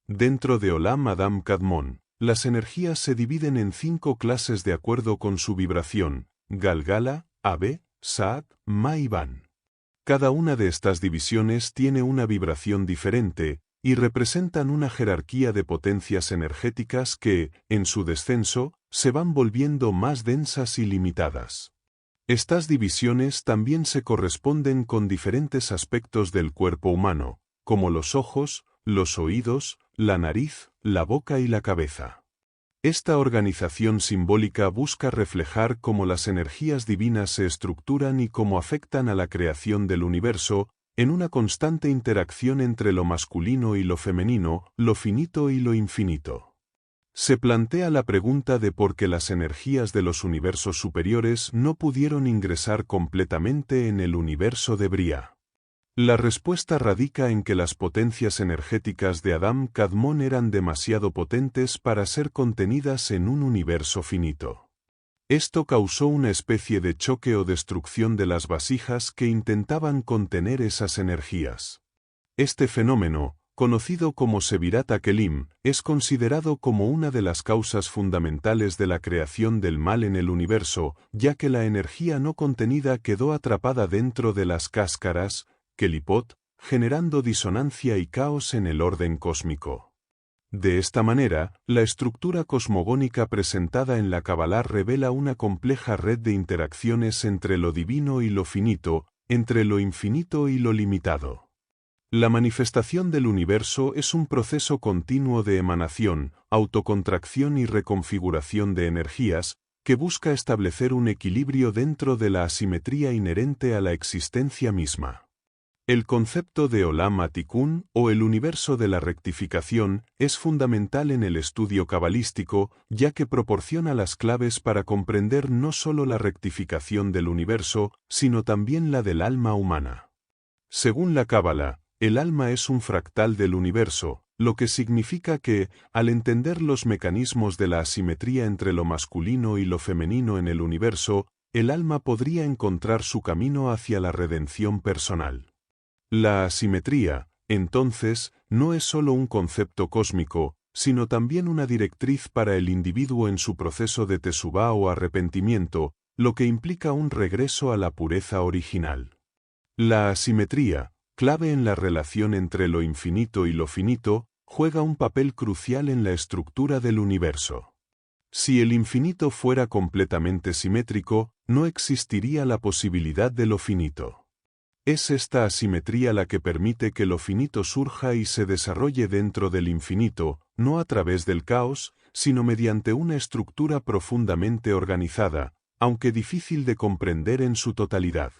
Dentro de Olam Adam Kadmon, las energías se dividen en 5 clases de acuerdo con su vibración: Galgala, Abe, Saak, Ma y Ban. Cada una de estas divisiones tiene una vibración diferente, y representan una jerarquía de potencias energéticas que, en su descenso, se van volviendo más densas y limitadas. Estas divisiones también se corresponden con diferentes aspectos del cuerpo humano, como los ojos, los oídos, la nariz, la boca y la cabeza. Esta organización simbólica busca reflejar cómo las energías divinas se estructuran y cómo afectan a la creación del universo, en una constante interacción entre lo masculino y lo femenino, lo finito y lo infinito. Se plantea la pregunta de por qué las energías de los universos superiores no pudieron ingresar completamente en el universo de Briah. La respuesta radica en que las potencias energéticas de Adam Kadmon eran demasiado potentes para ser contenidas en un universo finito. Esto causó una especie de choque o destrucción de las vasijas que intentaban contener esas energías. Este fenómeno, conocido como Sevirat HaKelim, es considerado como una de las causas fundamentales de la creación del mal en el universo, ya que la energía no contenida quedó atrapada dentro de las cáscaras, Kelipot, generando disonancia y caos en el orden cósmico. De esta manera, la estructura cosmogónica presentada en la Kabbalah revela una compleja red de interacciones entre lo divino y lo finito, entre lo infinito y lo limitado. La manifestación del universo es un proceso continuo de emanación, autocontracción y reconfiguración de energías, que busca establecer un equilibrio dentro de la asimetría inherente a la existencia misma. El concepto de Olam Atikun, o el universo de la rectificación, es fundamental en el estudio cabalístico, ya que proporciona las claves para comprender no solo la rectificación del universo, sino también la del alma humana. Según la Cábala, el alma es un fractal del universo, lo que significa que, al entender los mecanismos de la asimetría entre lo masculino y lo femenino en el universo, el alma podría encontrar su camino hacia la redención personal. La asimetría, entonces, no es solo un concepto cósmico, sino también una directriz para el individuo en su proceso de tesubá o arrepentimiento, lo que implica un regreso a la pureza original. La asimetría, clave en la relación entre lo infinito y lo finito, juega un papel crucial en la estructura del universo. Si el infinito fuera completamente simétrico, no existiría la posibilidad de lo finito. Es esta asimetría la que permite que lo finito surja y se desarrolle dentro del infinito, no a través del caos, sino mediante una estructura profundamente organizada, aunque difícil de comprender en su totalidad.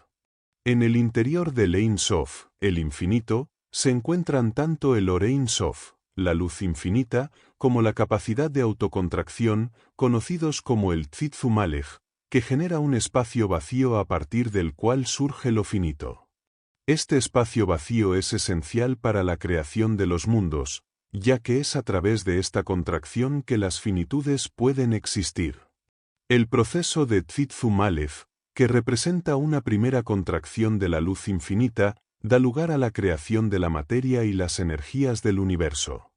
En el interior del Ein Sof, el infinito, se encuentran tanto el Or Ein Sof, la luz infinita, como la capacidad de autocontracción, conocidos como el Tzitzu Malech, que genera un espacio vacío a partir del cual surge lo finito. Este espacio vacío es esencial para la creación de los mundos, ya que es a través de esta contracción que las finitudes pueden existir. El proceso de Tzitzu Malech, que representa una primera contracción de la luz infinita, da lugar a la creación de la materia y las energías del universo.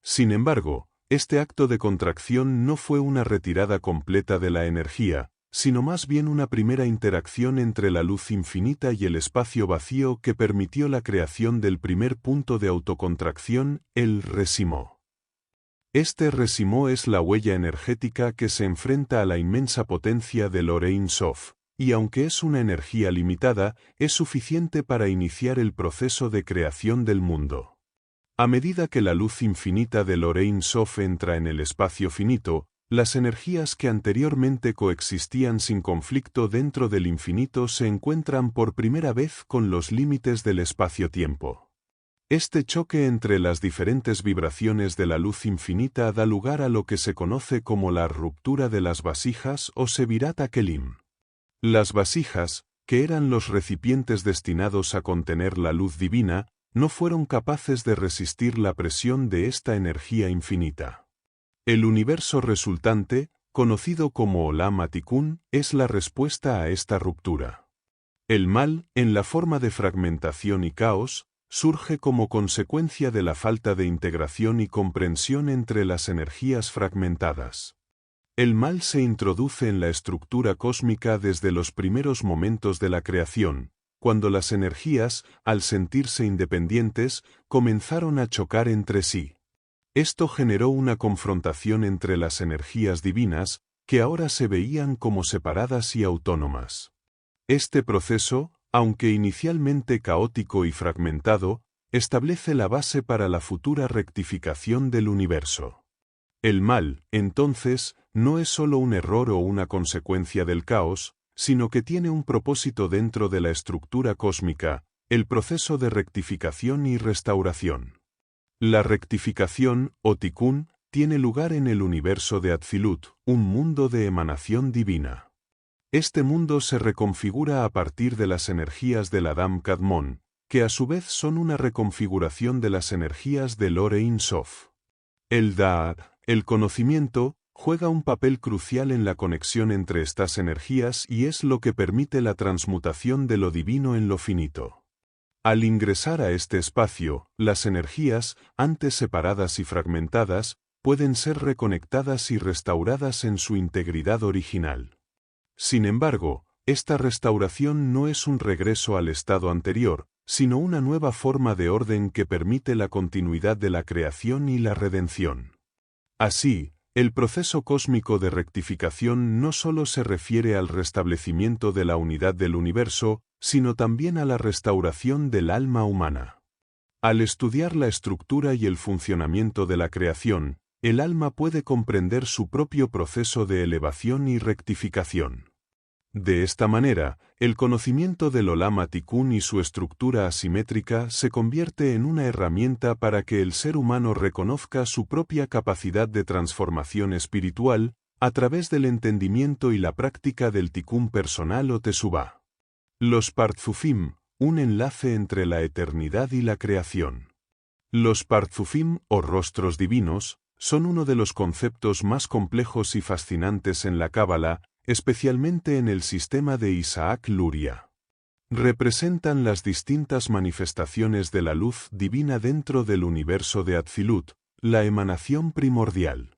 Sin embargo, este acto de contracción no fue una retirada completa de la energía, sino más bien una primera interacción entre la luz infinita y el espacio vacío que permitió la creación del primer punto de autocontracción, el Resimo. Este Resimo es la huella energética que se enfrenta a la inmensa potencia del Or Ein Sof, y aunque es una energía limitada, es suficiente para iniciar el proceso de creación del mundo. A medida que la luz infinita del Or Ein Sof entra en el espacio finito, las energías que anteriormente coexistían sin conflicto dentro del infinito se encuentran por primera vez con los límites del espacio-tiempo. Este choque entre las diferentes vibraciones de la luz infinita da lugar a lo que se conoce como la ruptura de las vasijas o Sevirat HaKelim. Las vasijas, que eran los recipientes destinados a contener la luz divina, no fueron capaces de resistir la presión de esta energía infinita. El universo resultante, conocido como Olam HaTikun, es la respuesta a esta ruptura. El mal, en la forma de fragmentación y caos, surge como consecuencia de la falta de integración y comprensión entre las energías fragmentadas. El mal se introduce en la estructura cósmica desde los primeros momentos de la creación, cuando las energías, al sentirse independientes, comenzaron a chocar entre sí. Esto generó una confrontación entre las energías divinas, que ahora se veían como separadas y autónomas. Este proceso, aunque inicialmente caótico y fragmentado, establece la base para la futura rectificación del universo. El mal, entonces, no es solo un error o una consecuencia del caos, sino que tiene un propósito dentro de la estructura cósmica, el proceso de rectificación y restauración. La rectificación, o Tikkun, tiene lugar en el universo de Atzilut, un mundo de emanación divina. Este mundo se reconfigura a partir de las energías del Adam Kadmon, que a su vez son una reconfiguración de las energías del Or Ein Sof. El Da'at, el conocimiento, juega un papel crucial en la conexión entre estas energías y es lo que permite la transmutación de lo divino en lo finito. Al ingresar a este espacio, las energías, antes separadas y fragmentadas, pueden ser reconectadas y restauradas en su integridad original. Sin embargo, esta restauración no es un regreso al estado anterior, sino una nueva forma de orden que permite la continuidad de la creación y la redención. Así, el proceso cósmico de rectificación no solo se refiere al restablecimiento de la unidad del universo, sino también a la restauración del alma humana. Al estudiar la estructura y el funcionamiento de la creación, el alma puede comprender su propio proceso de elevación y rectificación. De esta manera, el conocimiento del Olam HaTikun y su estructura asimétrica se convierte en una herramienta para que el ser humano reconozca su propia capacidad de transformación espiritual a través del entendimiento y la práctica del Tikkun personal o Teshuvá. Los Partzufim, un enlace entre la eternidad y la creación. Los Partzufim, o rostros divinos, son uno de los conceptos más complejos y fascinantes en la Cábala, especialmente en el sistema de Isaac Luria. Representan las distintas manifestaciones de la luz divina dentro del universo de Atzilut, la emanación primordial.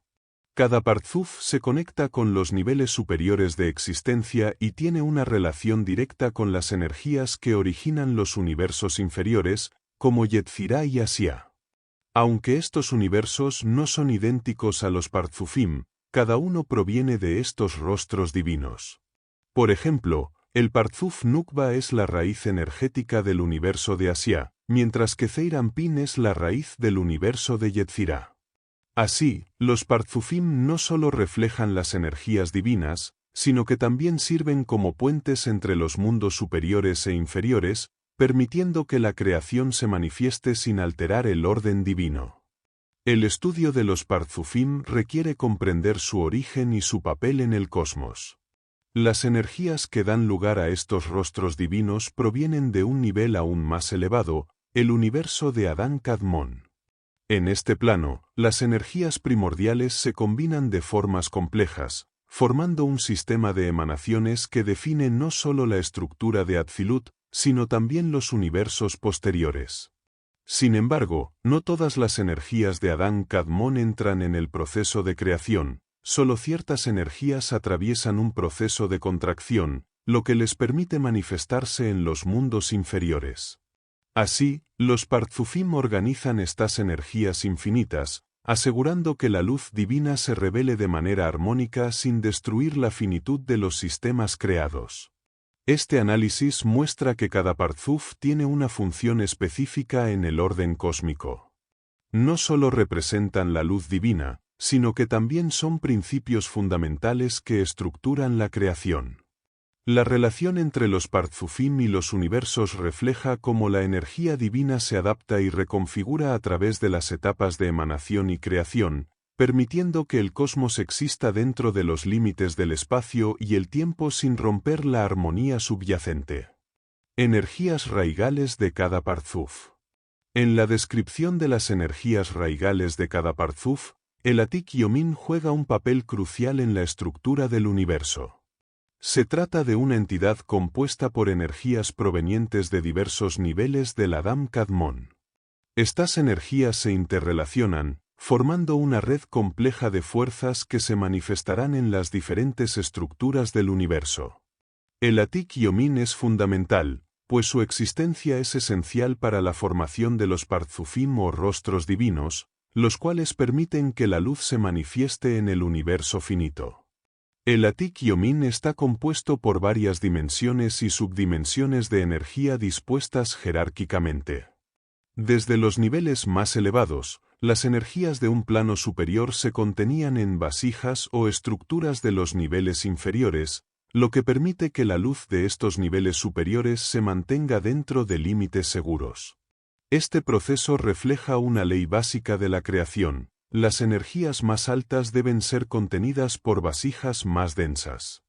Cada Partzuf se conecta con los niveles superiores de existencia y tiene una relación directa con las energías que originan los universos inferiores, como Yetzirah y Asiá. Aunque estos universos no son idénticos a los Parzufim, cada uno proviene de estos rostros divinos. Por ejemplo, el Parzuf Nukba es la raíz energética del universo de Asia, mientras que Zeir Anpin es la raíz del universo de Yetzirah. Así, los Parzufim no solo reflejan las energías divinas, sino que también sirven como puentes entre los mundos superiores e inferiores, permitiendo que la creación se manifieste sin alterar el orden divino. El estudio de los Parzufim requiere comprender su origen y su papel en el cosmos. Las energías que dan lugar a estos rostros divinos provienen de un nivel aún más elevado, el universo de Adán Kadmon. En este plano, las energías primordiales se combinan de formas complejas, formando un sistema de emanaciones que define no solo la estructura de Atzilut, sino también los universos posteriores. Sin embargo, no todas las energías de Adán Kadmon entran en el proceso de creación, solo ciertas energías atraviesan un proceso de contracción, lo que les permite manifestarse en los mundos inferiores. Así, los Parzufim organizan estas energías infinitas, asegurando que la luz divina se revele de manera armónica sin destruir la finitud de los sistemas creados. Este análisis muestra que cada Parzuf tiene una función específica en el orden cósmico. No solo representan la luz divina, sino que también son principios fundamentales que estructuran la creación. La relación entre los Parzufim y los universos refleja cómo la energía divina se adapta y reconfigura a través de las etapas de emanación y creación, permitiendo que el cosmos exista dentro de los límites del espacio y el tiempo sin romper la armonía subyacente. Energías raigales de cada Parzuf. En la descripción de las energías raigales de cada Parzuf, el Atik Yomin juega un papel crucial en la estructura del universo. Se trata de una entidad compuesta por energías provenientes de diversos niveles del Adam Kadmon. Estas energías se interrelacionan, formando una red compleja de fuerzas que se manifestarán en las diferentes estructuras del universo. El Atik Yomin es fundamental, pues su existencia es esencial para la formación de los Parzufim o rostros divinos, los cuales permiten que la luz se manifieste en el universo finito. El Atik Yomin está compuesto por varias dimensiones y subdimensiones de energía dispuestas jerárquicamente. Desde los niveles más elevados, las energías de un plano superior se contenían en vasijas o estructuras de los niveles inferiores, lo que permite que la luz de estos niveles superiores se mantenga dentro de límites seguros. Este proceso refleja una ley básica de la creación: las energías más altas deben ser contenidas por vasijas más densas.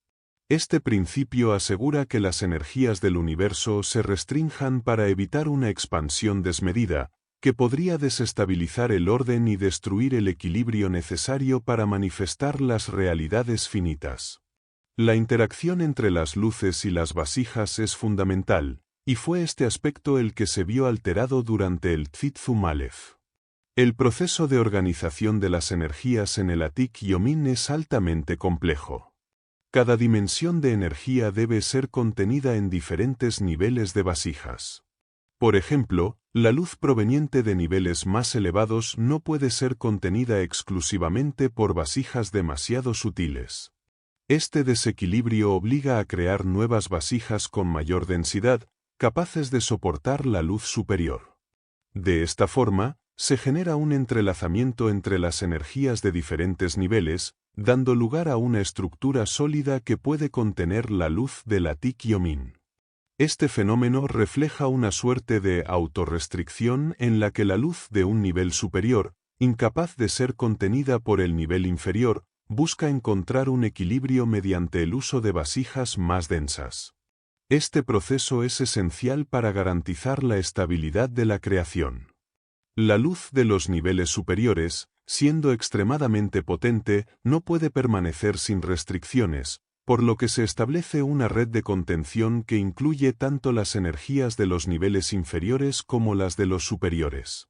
Este principio asegura que las energías del universo se restrinjan para evitar una expansión desmedida, que podría desestabilizar el orden y destruir el equilibrio necesario para manifestar las realidades finitas. La interacción entre las luces y las vasijas es fundamental, y fue este aspecto el que se vio alterado durante el Tzitzum Aleph. El proceso de organización de las energías en el Atik Yomin es altamente complejo. Cada dimensión de energía debe ser contenida en diferentes niveles de vasijas. Por ejemplo, la luz proveniente de niveles más elevados no puede ser contenida exclusivamente por vasijas demasiado sutiles. Este desequilibrio obliga a crear nuevas vasijas con mayor densidad, capaces de soportar la luz superior. De esta forma, se genera un entrelazamiento entre las energías de diferentes niveles, dando lugar a una estructura sólida que puede contener la luz del Atik Yomin. Este fenómeno refleja una suerte de autorrestricción en la que la luz de un nivel superior, incapaz de ser contenida por el nivel inferior, busca encontrar un equilibrio mediante el uso de vasijas más densas. Este proceso es esencial para garantizar la estabilidad de la creación. La luz de los niveles superiores, siendo extremadamente potente, no puede permanecer sin restricciones, por lo que se establece una red de contención que incluye tanto las energías de los niveles inferiores como las de los superiores.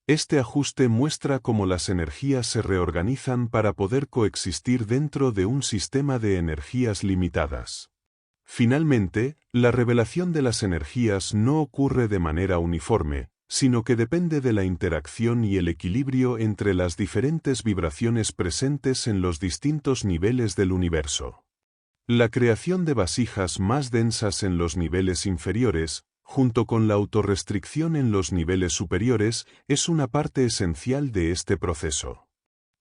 Este ajuste muestra cómo las energías se reorganizan para poder coexistir dentro de un sistema de energías limitadas. Finalmente, la revelación de las energías no ocurre de manera uniforme, sino que depende de la interacción y el equilibrio entre las diferentes vibraciones presentes en los distintos niveles del universo. La creación de vasijas más densas en los niveles inferiores, junto con la autorrestricción en los niveles superiores, es una parte esencial de este proceso.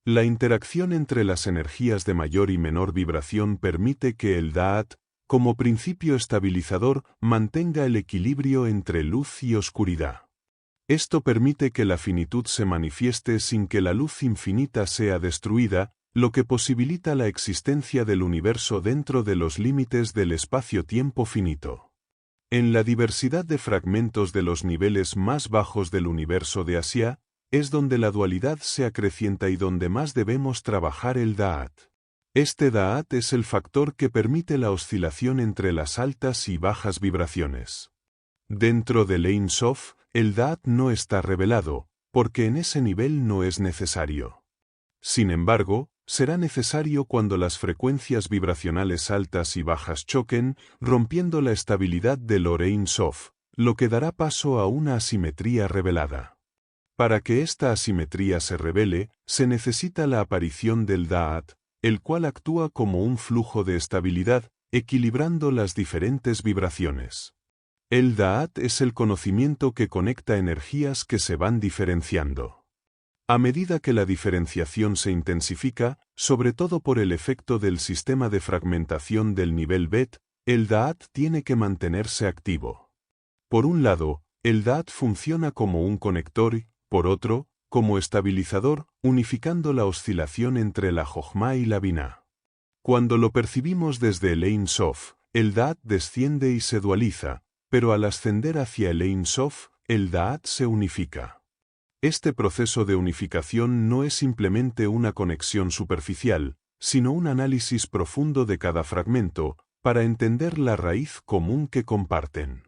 La interacción entre las energías de mayor y menor vibración permite que el Da'at, como principio estabilizador, mantenga el equilibrio entre luz y oscuridad. Esto permite que la finitud se manifieste sin que la luz infinita sea destruida, lo que posibilita la existencia del universo dentro de los límites del espacio-tiempo finito. En la diversidad de fragmentos de los niveles más bajos del universo de Asia, es donde la dualidad se acrecienta y donde más debemos trabajar el Da'at. Este Da'at es el factor que permite la oscilación entre las altas y bajas vibraciones. Dentro del Ein Sof, el Da'at no está revelado, porque en ese nivel no es necesario. Sin embargo, será necesario cuando las frecuencias vibracionales altas y bajas choquen, rompiendo la estabilidad del Ein Sof, lo que dará paso a una asimetría revelada. Para que esta asimetría se revele, se necesita la aparición del Da'at, el cual actúa como un flujo de estabilidad, equilibrando las diferentes vibraciones. El Da'at es el conocimiento que conecta energías que se van diferenciando. A medida que la diferenciación se intensifica, sobre todo por el efecto del sistema de fragmentación del nivel Bet, el Da'at tiene que mantenerse activo. Por un lado, el Da'at funciona como un conector y, por otro, como estabilizador, unificando la oscilación entre la Jochma y la Binah. Cuando lo percibimos desde el Ein Sof, el Da'at desciende y se dualiza, pero al ascender hacia el Ein Sof, el Da'at se unifica. Este proceso de unificación no es simplemente una conexión superficial, sino un análisis profundo de cada fragmento, para entender la raíz común que comparten.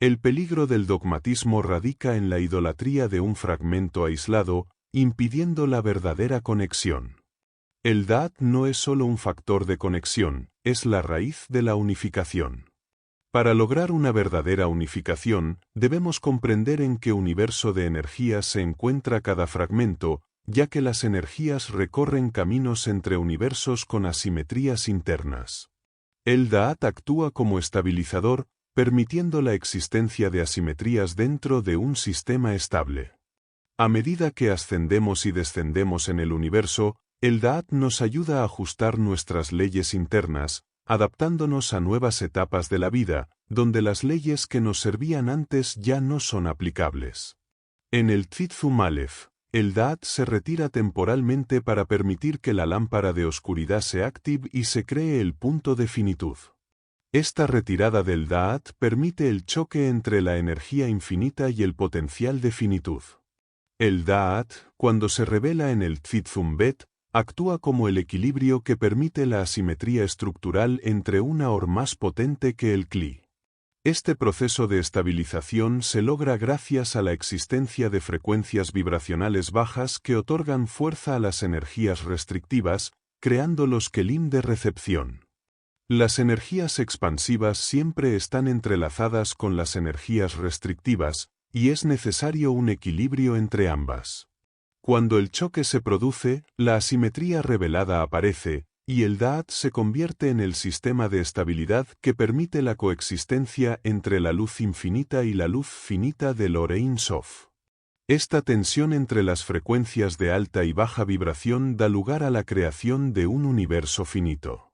El peligro del dogmatismo radica en la idolatría de un fragmento aislado, impidiendo la verdadera conexión. El Da'at no es solo un factor de conexión, es la raíz de la unificación. Para lograr una verdadera unificación, debemos comprender en qué universo de energías se encuentra cada fragmento, ya que las energías recorren caminos entre universos con asimetrías internas. El Da'at actúa como estabilizador, permitiendo la existencia de asimetrías dentro de un sistema estable. A medida que ascendemos y descendemos en el universo, el Da'at nos ayuda a ajustar nuestras leyes internas, adaptándonos a nuevas etapas de la vida, donde las leyes que nos servían antes ya no son aplicables. En el Tzimtzum Aleph, el Da'at se retira temporalmente para permitir que la lámpara de oscuridad se active y se cree el punto de finitud. Esta retirada del Da'at permite el choque entre la energía infinita y el potencial de finitud. El Da'at, cuando se revela en el Tzimtzum Bet, actúa como el equilibrio que permite la asimetría estructural entre una Or más potente que el Kli. Este proceso de estabilización se logra gracias a la existencia de frecuencias vibracionales bajas que otorgan fuerza a las energías restrictivas, creando los Kelim de recepción. Las energías expansivas siempre están entrelazadas con las energías restrictivas, y es necesario un equilibrio entre ambas. Cuando el choque se produce, la asimetría revelada aparece, y el Da'at se convierte en el sistema de estabilidad que permite la coexistencia entre la luz infinita y la luz finita del Ein Sof. Esta tensión entre las frecuencias de alta y baja vibración da lugar a la creación de un universo finito.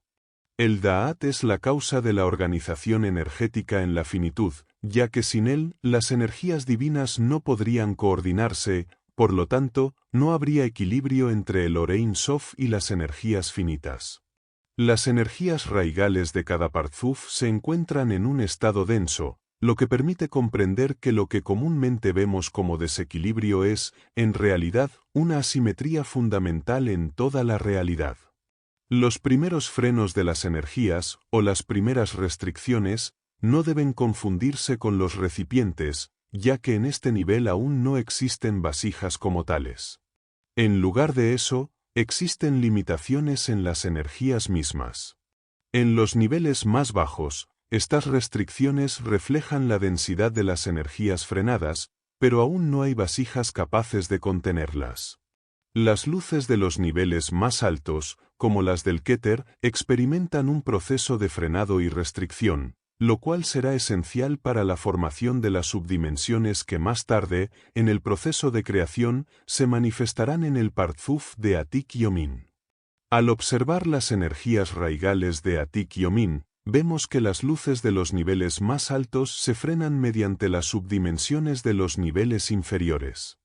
El Da'at es la causa de la organización energética en la finitud, ya que sin él, las energías divinas no podrían coordinarse. Por lo tanto, no habría equilibrio entre el Ein Sof y las energías finitas. Las energías raigales de cada Parzuf se encuentran en un estado denso, lo que permite comprender que lo que comúnmente vemos como desequilibrio es, en realidad, una asimetría fundamental en toda la realidad. Los primeros frenos de las energías, o las primeras restricciones, no deben confundirse con los recipientes, ya que en este nivel aún no existen vasijas como tales. En lugar de eso, existen limitaciones en las energías mismas. En los niveles más bajos, estas restricciones reflejan la densidad de las energías frenadas, pero aún no hay vasijas capaces de contenerlas. Las luces de los niveles más altos, como las del Keter, experimentan un proceso de frenado y restricción, lo cual será esencial para la formación de las subdimensiones que más tarde, en el proceso de creación, se manifestarán en el Parzuf de Atik Yomin. Al observar las energías raigales de Atik Yomin, vemos que las luces de los niveles más altos se frenan mediante las subdimensiones de los niveles inferiores.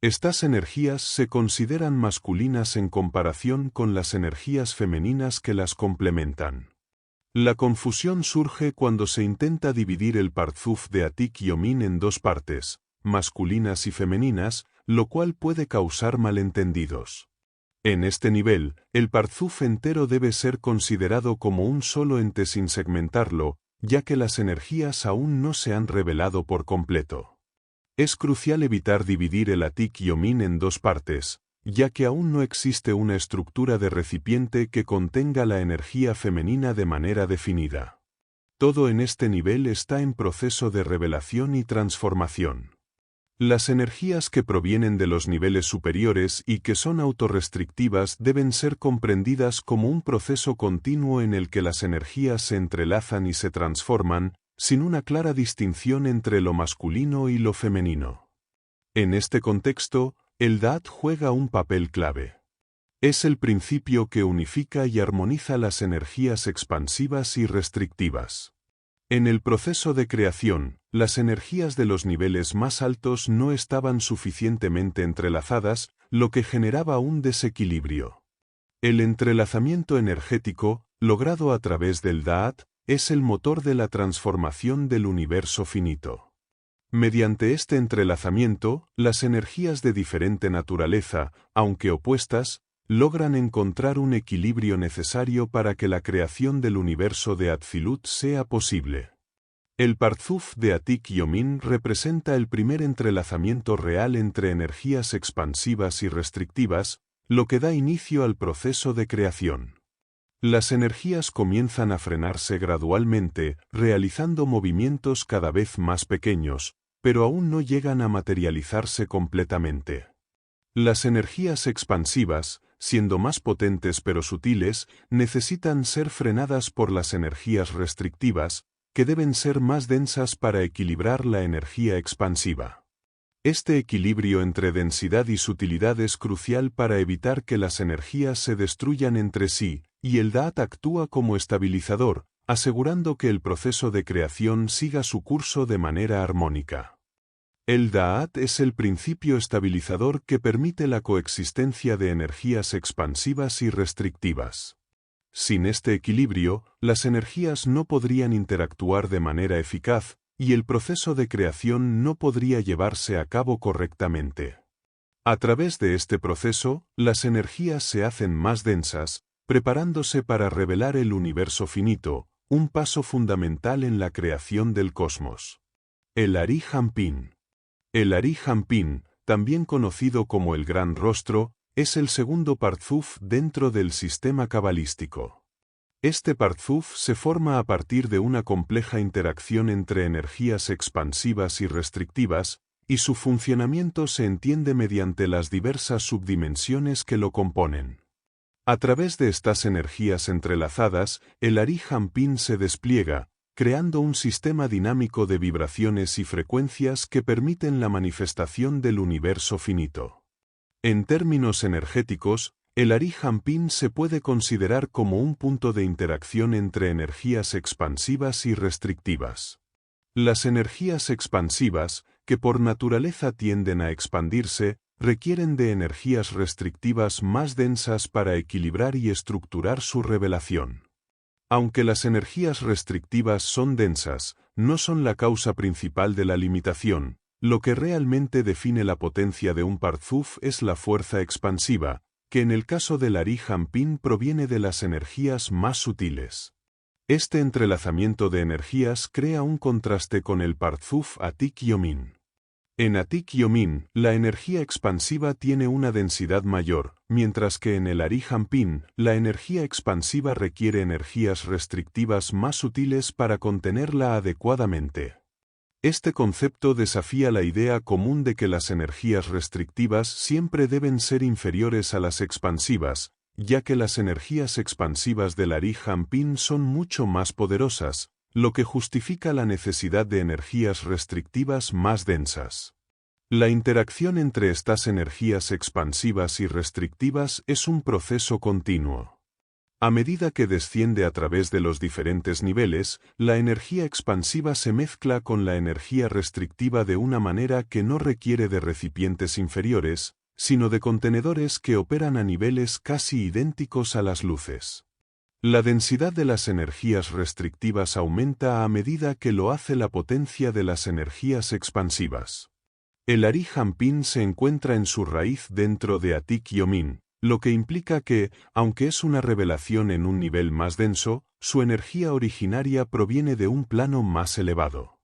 Estas energías se consideran masculinas en comparación con las energías femeninas que las complementan. La confusión surge cuando se intenta dividir el Parzuf de Atik Yomin en dos partes, masculinas y femeninas, lo cual puede causar malentendidos. En este nivel, el Parzuf entero debe ser considerado como un solo ente sin segmentarlo, ya que las energías aún no se han revelado por completo. Es crucial evitar dividir el Atik Yomin en dos partes, ya que aún no existe una estructura de recipiente que contenga la energía femenina de manera definida. Todo en este nivel está en proceso de revelación y transformación. Las energías que provienen de los niveles superiores y que son autorrestrictivas deben ser comprendidas como un proceso continuo en el que las energías se entrelazan y se transforman, sin una clara distinción entre lo masculino y lo femenino. En este contexto, el Da'at juega un papel clave. Es el principio que unifica y armoniza las energías expansivas y restrictivas. En el proceso de creación, las energías de los niveles más altos no estaban suficientemente entrelazadas, lo que generaba un desequilibrio. El entrelazamiento energético, logrado a través del Da'at, es el motor de la transformación del universo finito. Mediante este entrelazamiento, las energías de diferente naturaleza, aunque opuestas, logran encontrar un equilibrio necesario para que la creación del universo de Atzilut sea posible. El Parzuf de Atik Yomin representa el primer entrelazamiento real entre energías expansivas y restrictivas, lo que da inicio al proceso de creación. Las energías comienzan a frenarse gradualmente, realizando movimientos cada vez más pequeños, pero aún no llegan a materializarse completamente. Las energías expansivas, siendo más potentes pero sutiles, necesitan ser frenadas por las energías restrictivas, que deben ser más densas para equilibrar la energía expansiva. Este equilibrio entre densidad y sutilidad es crucial para evitar que las energías se destruyan entre sí, y el Da'at actúa como estabilizador, asegurando que el proceso de creación siga su curso de manera armónica. El Da'at es el principio estabilizador que permite la coexistencia de energías expansivas y restrictivas. Sin este equilibrio, las energías no podrían interactuar de manera eficaz, y el proceso de creación no podría llevarse a cabo correctamente. A través de este proceso, las energías se hacen más densas, preparándose para revelar el universo finito, un paso fundamental en la creación del cosmos. El Ari Hampin. El Ari Hampin, también conocido como el Gran Rostro, es el segundo Parzuf dentro del sistema cabalístico. Este Parzuf se forma a partir de una compleja interacción entre energías expansivas y restrictivas, y su funcionamiento se entiende mediante las diversas subdimensiones que lo componen. A través de estas energías entrelazadas, el Ari Hampin se despliega, creando un sistema dinámico de vibraciones y frecuencias que permiten la manifestación del universo finito. En términos energéticos, el Ari Hampin se puede considerar como un punto de interacción entre energías expansivas y restrictivas. Las energías expansivas, que por naturaleza tienden a expandirse, requieren de energías restrictivas más densas para equilibrar y estructurar su revelación. Aunque las energías restrictivas son densas, no son la causa principal de la limitación. Lo que realmente define la potencia de un Parzuf es la fuerza expansiva, que en el caso del Ari Hampin proviene de las energías más sutiles. Este entrelazamiento de energías crea un contraste con el Parzuf Atik Yomin. En Atik Yomin, la energía expansiva tiene una densidad mayor, mientras que en el Ari Hampin, la energía expansiva requiere energías restrictivas más sutiles para contenerla adecuadamente. Este concepto desafía la idea común de que las energías restrictivas siempre deben ser inferiores a las expansivas, ya que las energías expansivas del Ari-Hampin son mucho más poderosas, lo que justifica la necesidad de energías restrictivas más densas. La interacción entre estas energías expansivas y restrictivas es un proceso continuo. A medida que desciende a través de los diferentes niveles, la energía expansiva se mezcla con la energía restrictiva de una manera que no requiere de recipientes inferiores, sino de contenedores que operan a niveles casi idénticos a las luces. La densidad de las energías restrictivas aumenta a medida que lo hace la potencia de las energías expansivas. El Ari-Hampin se encuentra en su raíz dentro de Atik Yomin, lo que implica que, aunque es una revelación en un nivel más denso, su energía originaria proviene de un plano más elevado.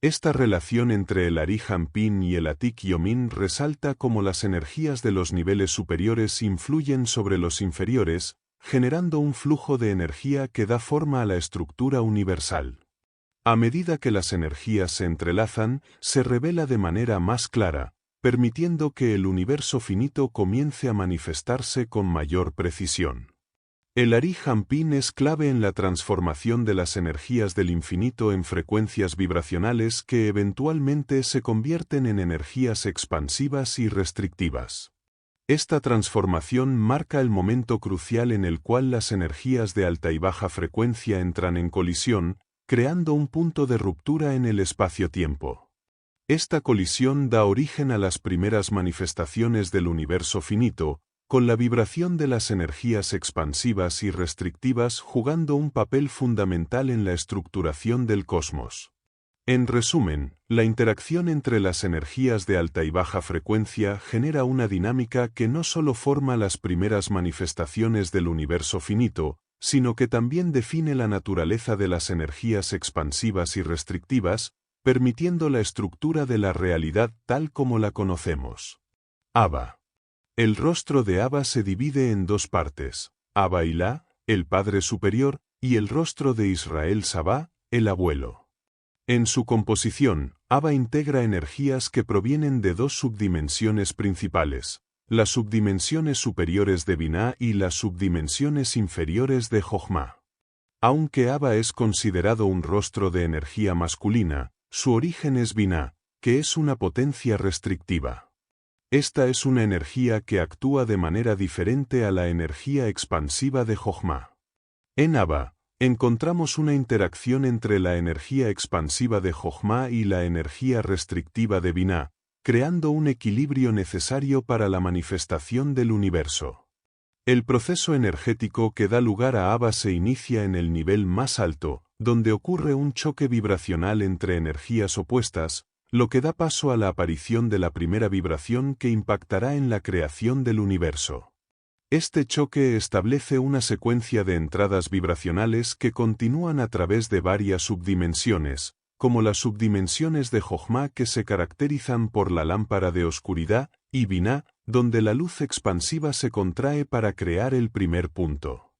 Esta relación entre el Ari-Hampin y el Atik Yomin resalta cómo las energías de los niveles superiores influyen sobre los inferiores, generando un flujo de energía que da forma a la estructura universal. A medida que las energías se entrelazan, se revela de manera más clara, permitiendo que el universo finito comience a manifestarse con mayor precisión. El Ari-Hampin es clave en la transformación de las energías del infinito en frecuencias vibracionales que eventualmente se convierten en energías expansivas y restrictivas. Esta transformación marca el momento crucial en el cual las energías de alta y baja frecuencia entran en colisión, creando un punto de ruptura en el espacio-tiempo. Esta colisión da origen a las primeras manifestaciones del universo finito, con la vibración de las energías expansivas y restrictivas jugando un papel fundamental en la estructuración del cosmos. En resumen, la interacción entre las energías de alta y baja frecuencia genera una dinámica que no solo forma las primeras manifestaciones del universo finito, sino que también define la naturaleza de las energías expansivas y restrictivas, permitiendo la estructura de la realidad tal como la conocemos. Abba. El rostro de Abba se divide en dos partes, Abba Ilá, el Padre Superior, y el rostro de Israel Sabá, el Abuelo. En su composición, Abba integra energías que provienen de dos subdimensiones principales, las subdimensiones superiores de Biná y las subdimensiones inferiores de Jochma. Aunque Abba es considerado un rostro de energía masculina, su origen es Biná, que es una potencia restrictiva. Esta es una energía que actúa de manera diferente a la energía expansiva de Jochma. En Abba, encontramos una interacción entre la energía expansiva de Jochma y la energía restrictiva de Biná, creando un equilibrio necesario para la manifestación del universo. El proceso energético que da lugar a Abba se inicia en el nivel más alto, donde ocurre un choque vibracional entre energías opuestas, lo que da paso a la aparición de la primera vibración que impactará en la creación del universo. Este choque establece una secuencia de entradas vibracionales que continúan a través de varias subdimensiones, como las subdimensiones de Jochma que se caracterizan por la lámpara de oscuridad, y Biná, donde la luz expansiva se contrae para crear el primer punto.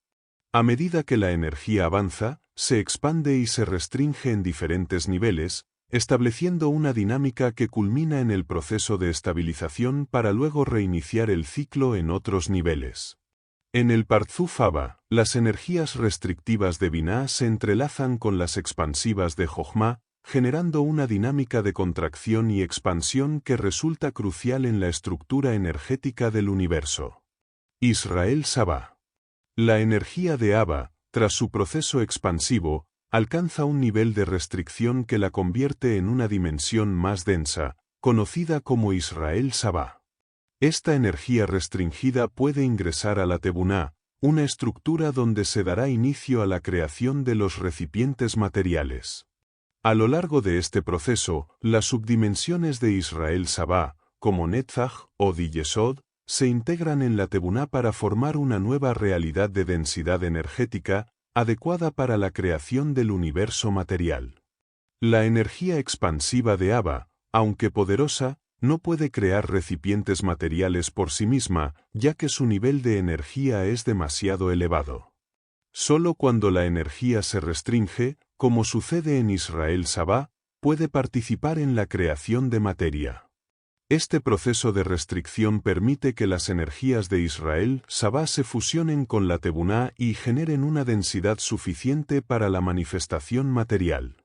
A medida que la energía avanza, se expande y se restringe en diferentes niveles, estableciendo una dinámica que culmina en el proceso de estabilización para luego reiniciar el ciclo en otros niveles. En el Parzuf Abba, las energías restrictivas de Biná se entrelazan con las expansivas de Jochma, generando una dinámica de contracción y expansión que resulta crucial en la estructura energética del universo. Israel Sabá. La energía de Abba, tras su proceso expansivo, alcanza un nivel de restricción que la convierte en una dimensión más densa, conocida como Israel Sabá. Esta energía restringida puede ingresar a la Tebuná, una estructura donde se dará inicio a la creación de los recipientes materiales. A lo largo de este proceso, las subdimensiones de Israel Sabá, como Netzach o Yesod, se integran en la Tebuná para formar una nueva realidad de densidad energética, adecuada para la creación del universo material. La energía expansiva de Abba, aunque poderosa, no puede crear recipientes materiales por sí misma, ya que su nivel de energía es demasiado elevado. Solo cuando la energía se restringe, como sucede en Israel Sabá, puede participar en la creación de materia. Este proceso de restricción permite que las energías de Israel Sabá se fusionen con la Tebuná y generen una densidad suficiente para la manifestación material.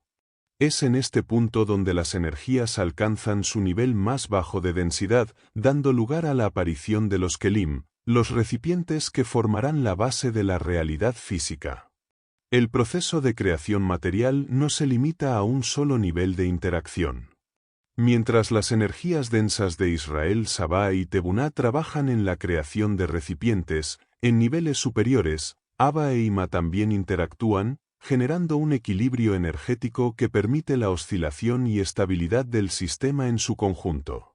Es en este punto donde las energías alcanzan su nivel más bajo de densidad, dando lugar a la aparición de los kelim, los recipientes que formarán la base de la realidad física. El proceso de creación material no se limita a un solo nivel de interacción. Mientras las energías densas de Israel Sabá y Tebuná trabajan en la creación de recipientes, en niveles superiores, Abba e Ima también interactúan, generando un equilibrio energético que permite la oscilación y estabilidad del sistema en su conjunto.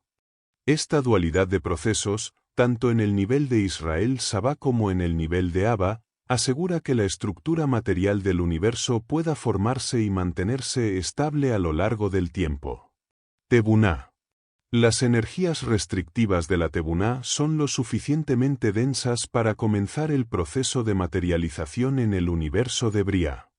Esta dualidad de procesos, tanto en el nivel de Israel Sabá como en el nivel de Abba, asegura que la estructura material del universo pueda formarse y mantenerse estable a lo largo del tiempo. Tebuná. Las energías restrictivas de la Tebuná son lo suficientemente densas para comenzar el proceso de materialización en el universo de Briá.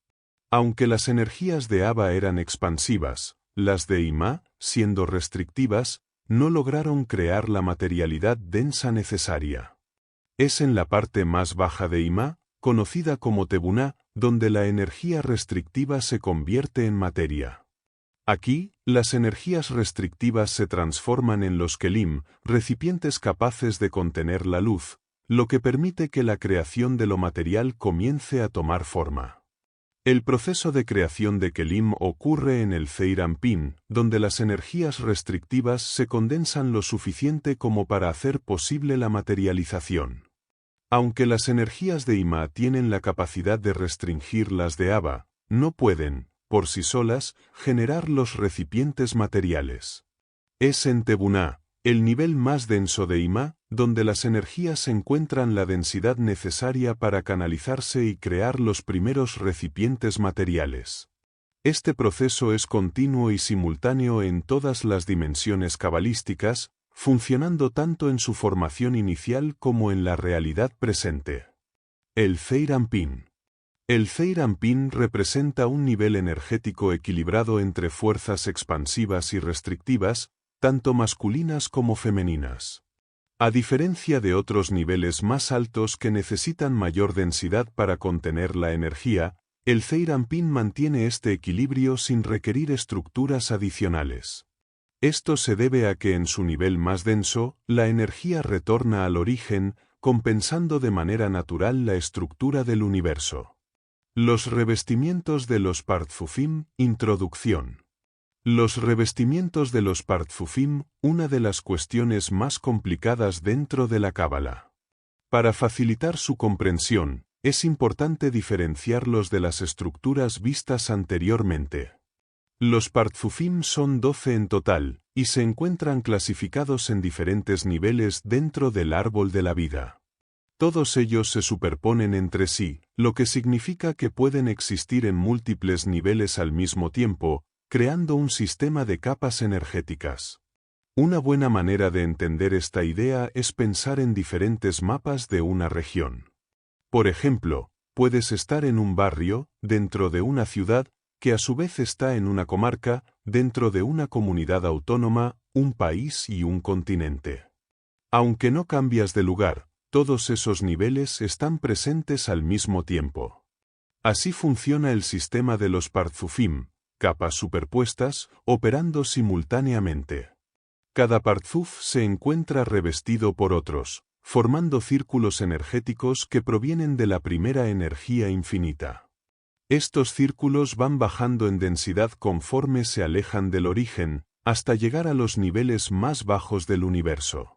Aunque las energías de Abba eran expansivas, las de Ima, siendo restrictivas, no lograron crear la materialidad densa necesaria. Es en la parte más baja de Ima, conocida como Tebuná, donde la energía restrictiva se convierte en materia. Aquí, las energías restrictivas se transforman en los kelim, recipientes capaces de contener la luz, lo que permite que la creación de lo material comience a tomar forma. El proceso de creación de kelim ocurre en el Zeir Anpin, donde las energías restrictivas se condensan lo suficiente como para hacer posible la materialización. Aunque las energías de Ima tienen la capacidad de restringir las de Abba, no pueden, por sí solas, generar los recipientes materiales. Es en Tebuná, el nivel más denso de Ima, donde las energías encuentran la densidad necesaria para canalizarse y crear los primeros recipientes materiales. Este proceso es continuo y simultáneo en todas las dimensiones cabalísticas, funcionando tanto en su formación inicial como en la realidad presente. El Zeir Anpin. El Zeir Anpin representa un nivel energético equilibrado entre fuerzas expansivas y restrictivas, tanto masculinas como femeninas. A diferencia de otros niveles más altos que necesitan mayor densidad para contener la energía, el Zeir Anpin mantiene este equilibrio sin requerir estructuras adicionales. Esto se debe a que en su nivel más denso, la energía retorna al origen, compensando de manera natural la estructura del universo. Los revestimientos de los Partzufim, introducción. Los revestimientos de los Partzufim, una de las cuestiones más complicadas dentro de la Cábala. Para facilitar su comprensión, es importante diferenciarlos de las estructuras vistas anteriormente. Los Partzufim son 12 en total, y se encuentran clasificados en diferentes niveles dentro del árbol de la vida. Todos ellos se superponen entre sí, lo que significa que pueden existir en múltiples niveles al mismo tiempo, creando un sistema de capas energéticas. Una buena manera de entender esta idea es pensar en diferentes mapas de una región. Por ejemplo, puedes estar en un barrio, dentro de una ciudad, que a su vez está en una comarca, dentro de una comunidad autónoma, un país y un continente. Aunque no cambias de lugar, todos esos niveles están presentes al mismo tiempo. Así funciona el sistema de los Partzufim, capas superpuestas, operando simultáneamente. Cada Partzuf se encuentra revestido por otros, formando círculos energéticos que provienen de la primera energía infinita. Estos círculos van bajando en densidad conforme se alejan del origen, hasta llegar a los niveles más bajos del universo.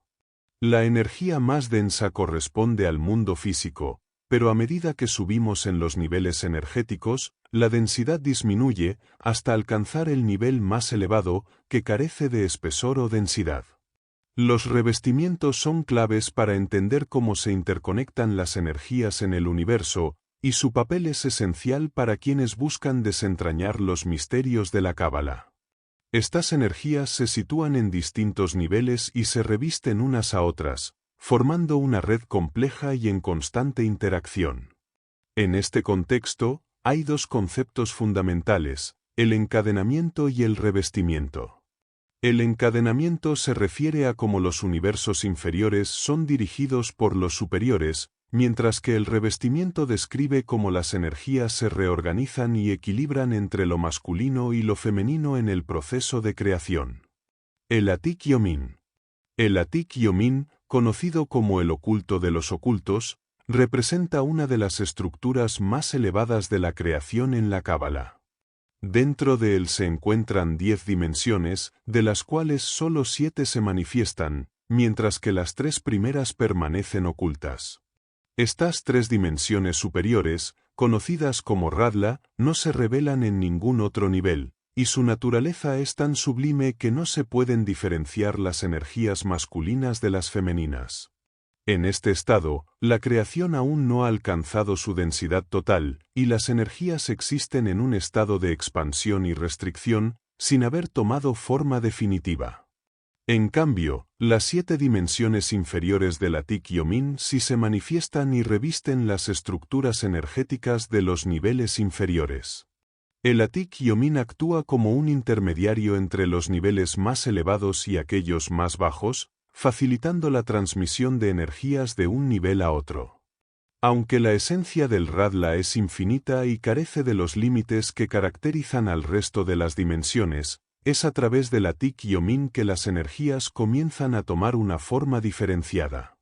La energía más densa corresponde al mundo físico, pero a medida que subimos en los niveles energéticos, la densidad disminuye hasta alcanzar el nivel más elevado, que carece de espesor o densidad. Los revestimientos son claves para entender cómo se interconectan las energías en el universo, y su papel es esencial para quienes buscan desentrañar los misterios de la Cábala. Estas energías se sitúan en distintos niveles y se revisten unas a otras, formando una red compleja y en constante interacción. En este contexto, hay dos conceptos fundamentales: El encadenamiento y el revestimiento. El encadenamiento se refiere a cómo los universos inferiores son dirigidos por los superiores, mientras que el revestimiento describe cómo las energías se reorganizan y equilibran entre lo masculino y lo femenino en el proceso de creación. El Atik Yomin. El Atik Yomin, conocido como el oculto de los ocultos, representa una de las estructuras más elevadas de la creación en la Cábala. Dentro de él se encuentran 10 dimensiones, de las cuales solo 7 se manifiestan, mientras que las 3 primeras permanecen ocultas. Estas 3 dimensiones superiores, conocidas como Radla, no se revelan en ningún otro nivel, y su naturaleza es tan sublime que no se pueden diferenciar las energías masculinas de las femeninas. En este estado, la creación aún no ha alcanzado su densidad total, y las energías existen en un estado de expansión y restricción, sin haber tomado forma definitiva. En cambio, las 7 dimensiones inferiores del Atik Yomin sí se manifiestan y revisten las estructuras energéticas de los niveles inferiores. El Atik Yomin actúa como un intermediario entre los niveles más elevados y aquellos más bajos, facilitando la transmisión de energías de un nivel a otro. Aunque la esencia del Radla es infinita y carece de los límites que caracterizan al resto de las dimensiones, es a través del Atik Yomin que las energías comienzan a tomar una forma diferenciada.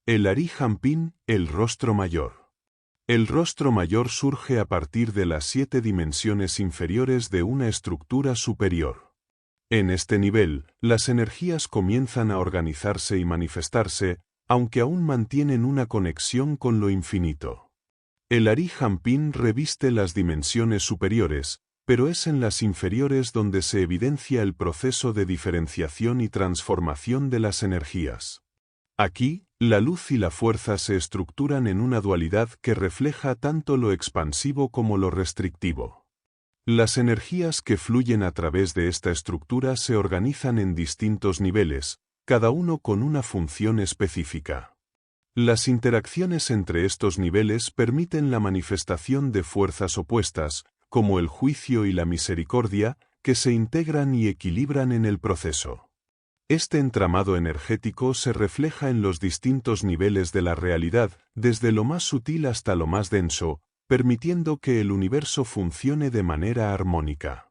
El Ari Hampin, el rostro mayor. El rostro mayor surge a partir de las 7 dimensiones inferiores de una estructura superior. En este nivel, las energías comienzan a organizarse y manifestarse, aunque aún mantienen una conexión con lo infinito. El Ari Hampin reviste las dimensiones superiores, pero es en las inferiores donde se evidencia el proceso de diferenciación y transformación de las energías. Aquí, la luz y la fuerza se estructuran en una dualidad que refleja tanto lo expansivo como lo restrictivo. Las energías que fluyen a través de esta estructura se organizan en distintos niveles, cada uno con una función específica. Las interacciones entre estos niveles permiten la manifestación de fuerzas opuestas, como el juicio y la misericordia, que se integran y equilibran en el proceso. Este entramado energético se refleja en los distintos niveles de la realidad, desde lo más sutil hasta lo más denso, permitiendo que el universo funcione de manera armónica.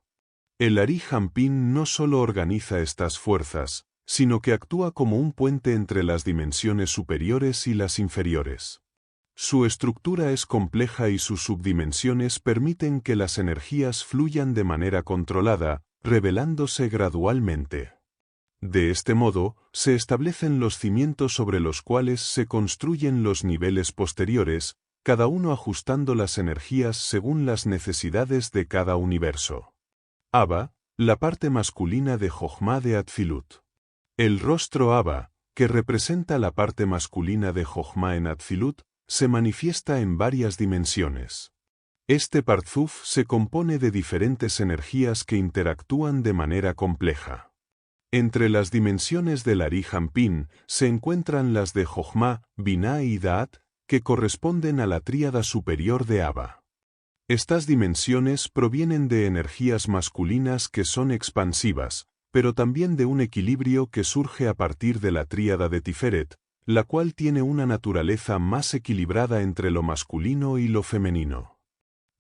El Ari Hampin no solo organiza estas fuerzas, sino que actúa como un puente entre las dimensiones superiores y las inferiores. Su estructura es compleja y sus subdimensiones permiten que las energías fluyan de manera controlada, revelándose gradualmente. De este modo, se establecen los cimientos sobre los cuales se construyen los niveles posteriores, cada uno ajustando las energías según las necesidades de cada universo. Abba, la parte masculina de Jochma de Atzilut. El rostro Abba, que representa la parte masculina de Jochma en Atzilut, se manifiesta en varias dimensiones. Este Parzuf se compone de diferentes energías que interactúan de manera compleja. Entre las dimensiones del Ari Hampin se encuentran las de Jochma, Binah y Da'at, que corresponden a la tríada superior de Abba. Estas dimensiones provienen de energías masculinas que son expansivas, pero también de un equilibrio que surge a partir de la tríada de Tiferet, la cual tiene una naturaleza más equilibrada entre lo masculino y lo femenino.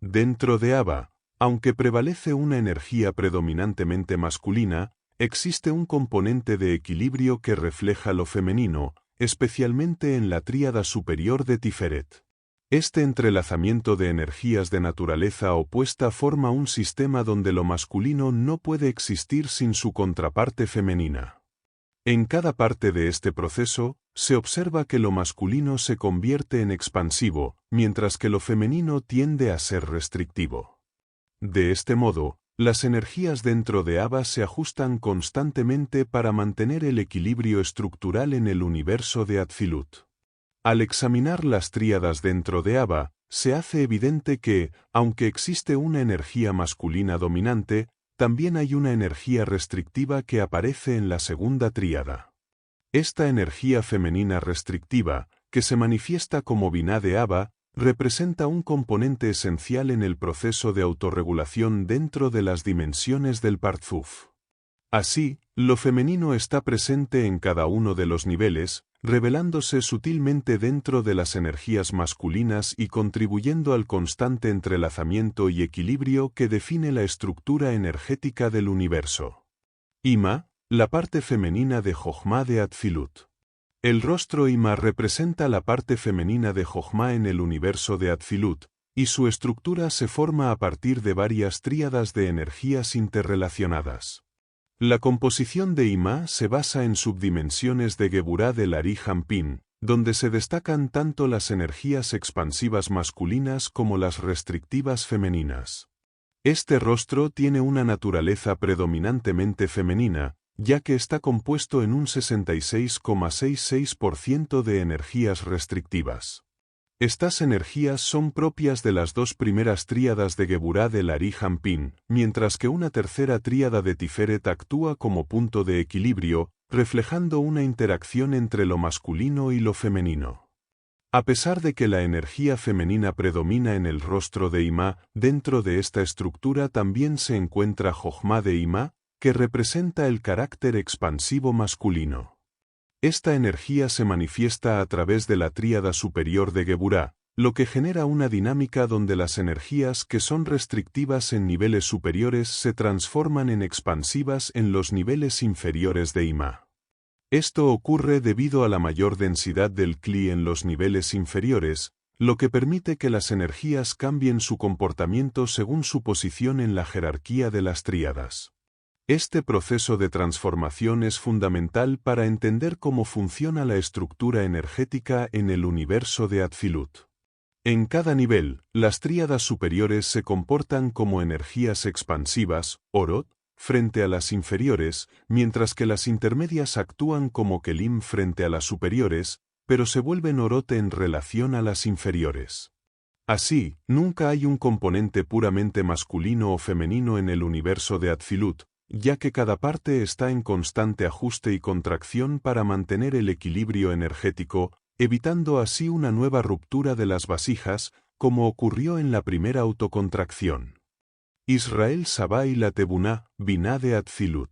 Dentro de Abba, aunque prevalece una energía predominantemente masculina, existe un componente de equilibrio que refleja lo femenino, especialmente en la tríada superior de Tiferet. Este entrelazamiento de energías de naturaleza opuesta forma un sistema donde lo masculino no puede existir sin su contraparte femenina. En cada parte de este proceso, se observa que lo masculino se convierte en expansivo, mientras que lo femenino tiende a ser restrictivo. De este modo, las energías dentro de Abba se ajustan constantemente para mantener el equilibrio estructural en el universo de Atzilut. Al examinar las tríadas dentro de Abba, se hace evidente que, aunque existe una energía masculina dominante, también hay una energía restrictiva que aparece en la segunda tríada. Esta energía femenina restrictiva, que se manifiesta como Binah de Abba, representa un componente esencial en el proceso de autorregulación dentro de las dimensiones del Parzuf. Así, lo femenino está presente en cada uno de los niveles, revelándose sutilmente dentro de las energías masculinas y contribuyendo al constante entrelazamiento y equilibrio que define la estructura energética del universo. Ima, la parte femenina de Jochma de Atzilut. El rostro Ima representa la parte femenina de Jochma en el universo de Atzilut, y su estructura se forma a partir de varias tríadas de energías interrelacionadas. La composición de Ima se basa en subdimensiones de Geburá del Ari Hampin, donde se destacan tanto las energías expansivas masculinas como las restrictivas femeninas. Este rostro tiene una naturaleza predominantemente femenina, ya que está compuesto en un 66,66% de energías restrictivas. Estas energías son propias de las dos primeras tríadas de Geburá del Ari Hampin, mientras que una tercera tríada de Tiferet actúa como punto de equilibrio, reflejando una interacción entre lo masculino y lo femenino. A pesar de que la energía femenina predomina en el rostro de Ima, dentro de esta estructura también se encuentra Jochma de Ima, que representa el carácter expansivo masculino. Esta energía se manifiesta a través de la tríada superior de Geburá, lo que genera una dinámica donde las energías que son restrictivas en niveles superiores se transforman en expansivas en los niveles inferiores de Ima. Esto ocurre debido a la mayor densidad del Kli en los niveles inferiores, lo que permite que las energías cambien su comportamiento según su posición en la jerarquía de las tríadas. Este proceso de transformación es fundamental para entender cómo funciona la estructura energética en el universo de Atzilut. En cada nivel, las tríadas superiores se comportan como energías expansivas, Orot, frente a las inferiores, mientras que las intermedias actúan como Kelim frente a las superiores, pero se vuelven Orot en relación a las inferiores. Así, nunca hay un componente puramente masculino o femenino en el universo de Atzilut, ya que cada parte está en constante ajuste y contracción para mantener el equilibrio energético, evitando así una nueva ruptura de las vasijas, como ocurrió en la primera autocontracción. Israel Sabá y la Tebuná, Biná de Atzilut.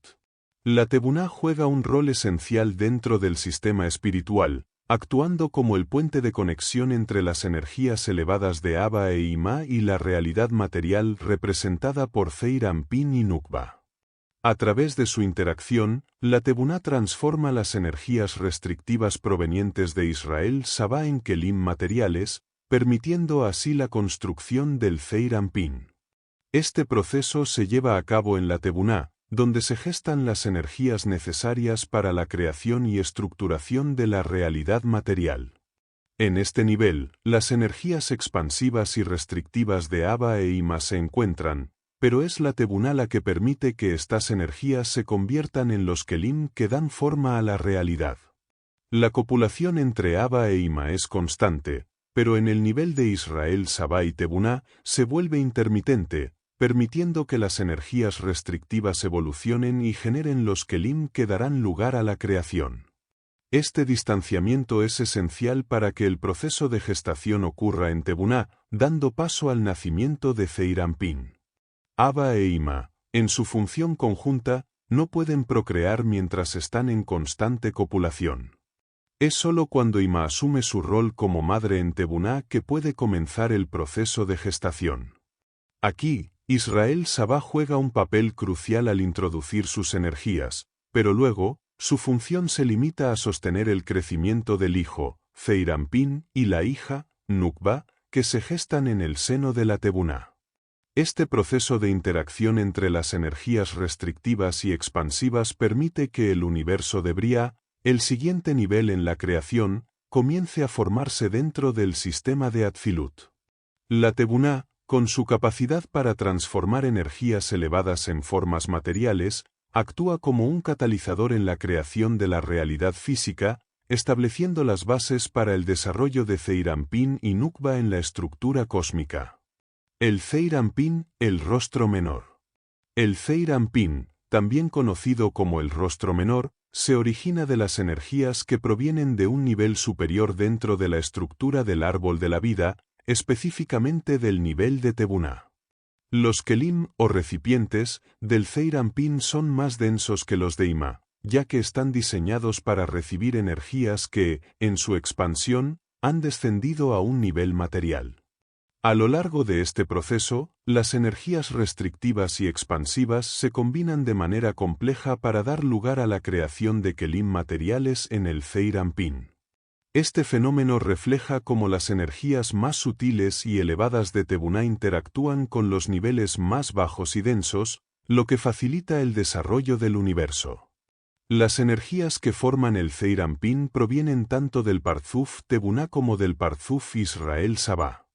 La Tebuná juega un rol esencial dentro del sistema espiritual, actuando como el puente de conexión entre las energías elevadas de Abba e Ima y la realidad material representada por Zeir Anpin y Nukba. A través de su interacción, la Tebuná transforma las energías restrictivas provenientes de Israel Sabá en Kelim materiales, permitiendo así la construcción del Zeir Anpin. Este proceso se lleva a cabo en la Tebuná, donde se gestan las energías necesarias para la creación y estructuración de la realidad material. En este nivel, las energías expansivas y restrictivas de Abba e Ima se encuentran, pero es la Tebuná la que permite que estas energías se conviertan en los Kelim que dan forma a la realidad. La copulación entre Abba e Ima es constante, pero en el nivel de Israel Sabá y Tebuná se vuelve intermitente, permitiendo que las energías restrictivas evolucionen y generen los Kelim que darán lugar a la creación. Este distanciamiento es esencial para que el proceso de gestación ocurra en Tebuná, dando paso al nacimiento de Zeir Anpin. Abba e Ima, en su función conjunta, no pueden procrear mientras están en constante copulación. Es sólo cuando Ima asume su rol como madre en Tebuná que puede comenzar el proceso de gestación. Aquí, Israel Sabá juega un papel crucial al introducir sus energías, pero luego, su función se limita a sostener el crecimiento del hijo, Zeir Anpin, y la hija, Nukba, que se gestan en el seno de la Tebuná. Este proceso de interacción entre las energías restrictivas y expansivas permite que el universo de Briá, el siguiente nivel en la creación, comience a formarse dentro del sistema de Atzilut. La Tebuná, con su capacidad para transformar energías elevadas en formas materiales, actúa como un catalizador en la creación de la realidad física, estableciendo las bases para el desarrollo de Zeir Anpin y Nukba en la estructura cósmica. El Zeir Anpin, el rostro menor. El Zeir Anpin, también conocido como el rostro menor, se origina de las energías que provienen de un nivel superior dentro de la estructura del árbol de la vida, específicamente del nivel de Tebuná. Los kelim, o recipientes, del Zeir Anpin son más densos que los de Ima, ya que están diseñados para recibir energías que, en su expansión, han descendido a un nivel material. A lo largo de este proceso, las energías restrictivas y expansivas se combinan de manera compleja para dar lugar a la creación de kelim materiales en el Zeir Anpin. Este fenómeno refleja cómo las energías más sutiles y elevadas de Tebuná interactúan con los niveles más bajos y densos, lo que facilita el desarrollo del universo. Las energías que forman el Zeir Anpin provienen tanto del Parzuf Tebuná como del Parzuf Israel Sabá.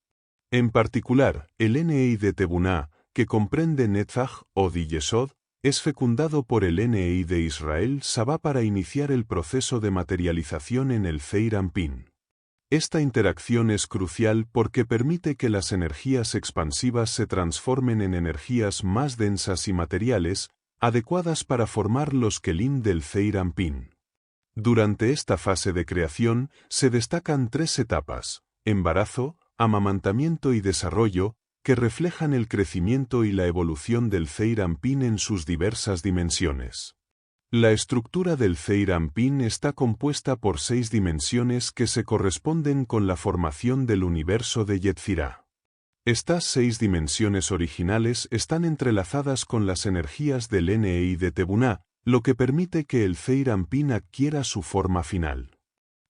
En particular, el NEI de Tebuná, que comprende Netzach o Yesod, es fecundado por el NEI de Israel Sabá para iniciar el proceso de materialización en el Zeir Anpin. Esta interacción es crucial porque permite que las energías expansivas se transformen en energías más densas y materiales, adecuadas para formar los kelim del Zeir Anpin. Durante esta fase de creación, se destacan 3 etapas: embarazo, amamantamiento y desarrollo, que reflejan el crecimiento y la evolución del Zeir Anpin en sus diversas dimensiones. La estructura del Zeir Anpin está compuesta por 6 dimensiones que se corresponden con la formación del universo de Yetzirah. Estas 6 dimensiones originales están entrelazadas con las energías del NEI de Tebuná, lo que permite que el Zeir Anpin adquiera su forma final.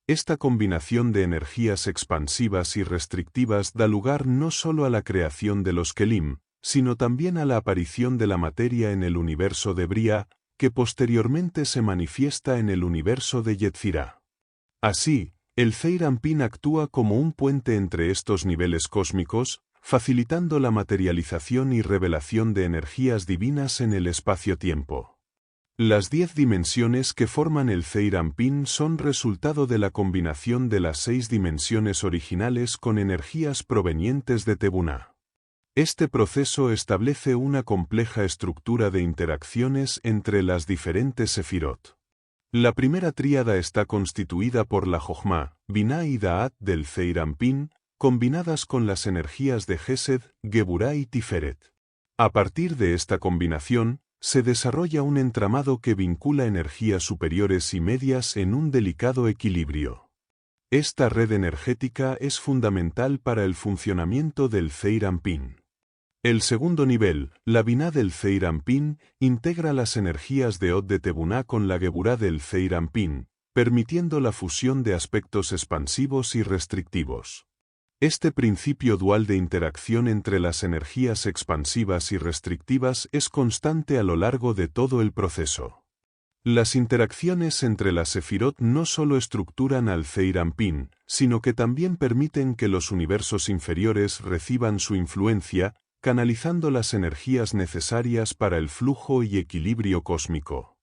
Esta combinación de energías expansivas y restrictivas da lugar no solo a la creación de los kelim, sino también a la aparición de la materia en el universo de Bria, que posteriormente se manifiesta en el universo de Yetzirah. Así, el Zeir Anpin actúa como un puente entre estos niveles cósmicos, facilitando la materialización y revelación de energías divinas en el espacio-tiempo. Las 10 dimensiones que forman el Zeir Anpin son resultado de la combinación de las 6 dimensiones originales con energías provenientes de Tebuná. Este proceso establece una compleja estructura de interacciones entre las diferentes sefirot. La primera tríada está constituida por la Jochma, Biná y Da'at del Zeir Anpin, combinadas con las energías de Gesed, Geburá y Tiferet. A partir de esta combinación, se desarrolla un entramado que vincula energías superiores y medias en un delicado equilibrio. Esta red energética es fundamental para el funcionamiento del Zeir Anpin. El segundo nivel, la Biná del Zeir Anpin, integra las energías de Od de Tebuná con la Geburá del Zeir Anpin, permitiendo la fusión de aspectos expansivos y restrictivos. Este principio dual de interacción entre las energías expansivas y restrictivas es constante a lo largo de todo el proceso. Las interacciones entre las sefirot no solo estructuran al Zeir Anpin, sino que también permiten que los universos inferiores reciban su influencia, canalizando las energías necesarias para el flujo y equilibrio cósmico.